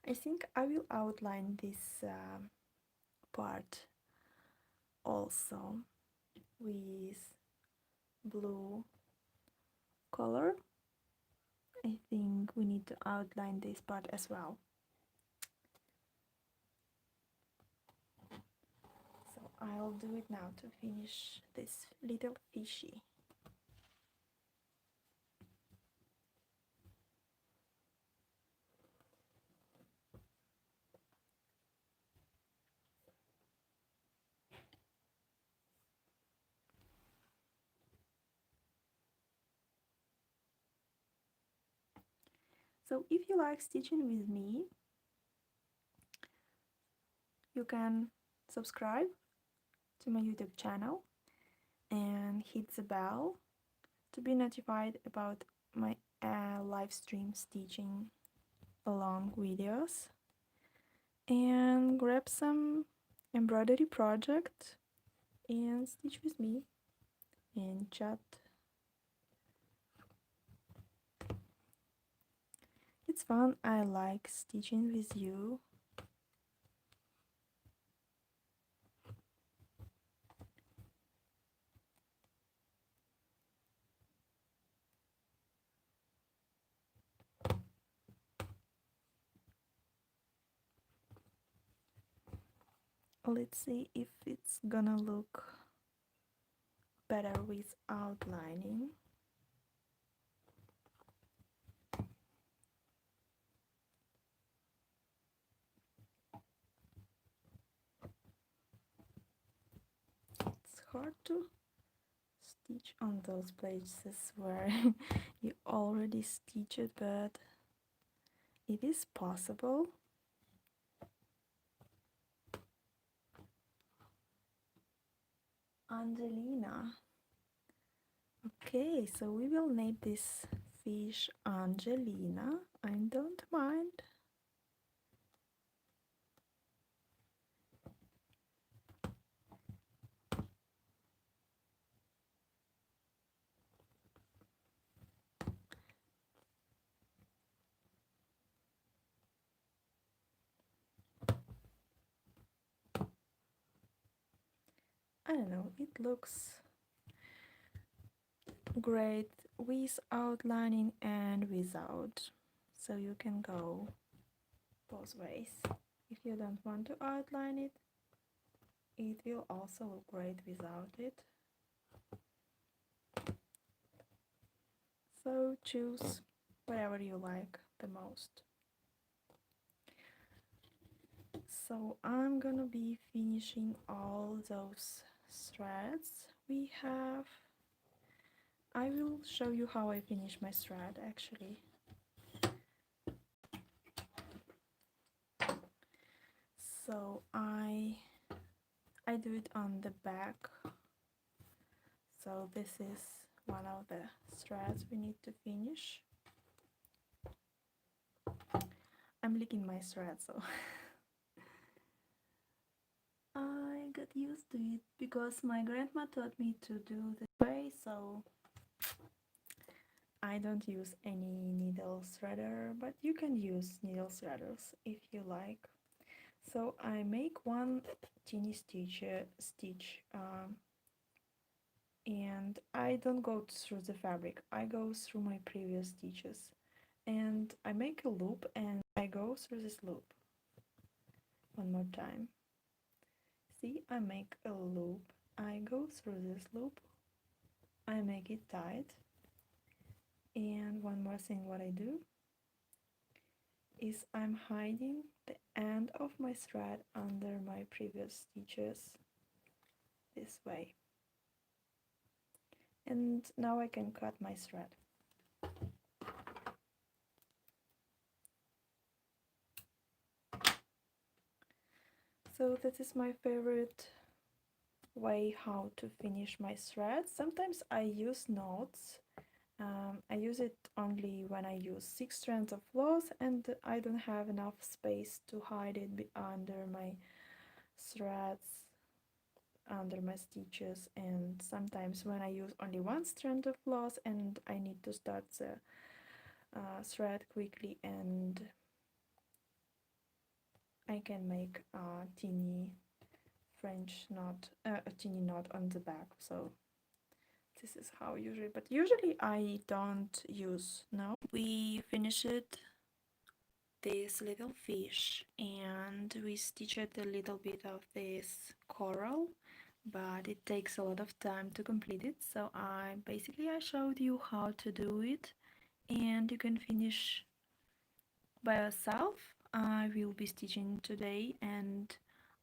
I think I will outline this part also with blue color. I think we need to outline this part as well. So I'll do it now to finish this little fishy. So if you like stitching with me, you can subscribe to my YouTube channel and hit the bell to be notified about my live stream stitching along videos, and grab some embroidery project and stitch with me and chat. It's fun. I like stitching with you. Let's see if it's gonna look better with outlining. It's hard to stitch on those places where you already stitched it, but it is possible. Angelina. Okay, so we will name this fish Angelina. I don't mind. I don't know, it looks great with outlining and without, so you can go both ways. If you don't want to outline it, it will also look great without it. So choose whatever you like the most. So I'm gonna be finishing all those threads we have. I will show you how I finish my thread actually. So I do it on the back. So this is one of the threads we need to finish. I'm licking my thread, so I got used to it because my grandma taught me to do this way, so I don't use any needle threader, but you can use needle threaders if you like. So I make one teeny stitch, and I don't go through the fabric, I go through my previous stitches, and I make a loop and I go through this loop one more time. See, I make a loop, I go through this loop, I make it tight, and one more thing what I do is I'm hiding the end of my thread under my previous stitches this way. And now I can cut my thread. So this is my favorite way how to finish my thread. Sometimes I use knots. I use it only when I use 6 strands of floss and I don't have enough space to hide it under my threads, under my stitches, and sometimes when I use only 1 strand of floss and I need to start the thread quickly, and I can make a teeny French knot, a teeny knot on the back. So this is how usually, but usually I don't use. Now we finished this little fish and we stitched a little bit of this coral, but it takes a lot of time to complete it, so I showed you how to do it and you can finish by yourself. I will be stitching today and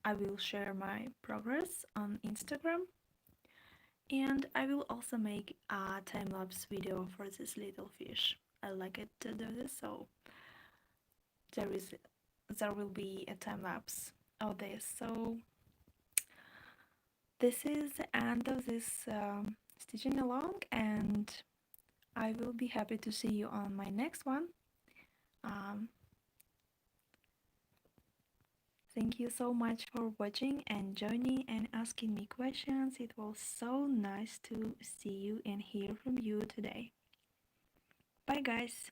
I will share my progress on Instagram, and I will also make a time-lapse video for this little fish. I like it to do this, so there is there will be a time-lapse of this. So this is the end of this stitching along, and I will be happy to see you on my next one. um, Thank you so much for watching and joining and asking me questions. It was so nice to see you and hear from you today. Bye guys!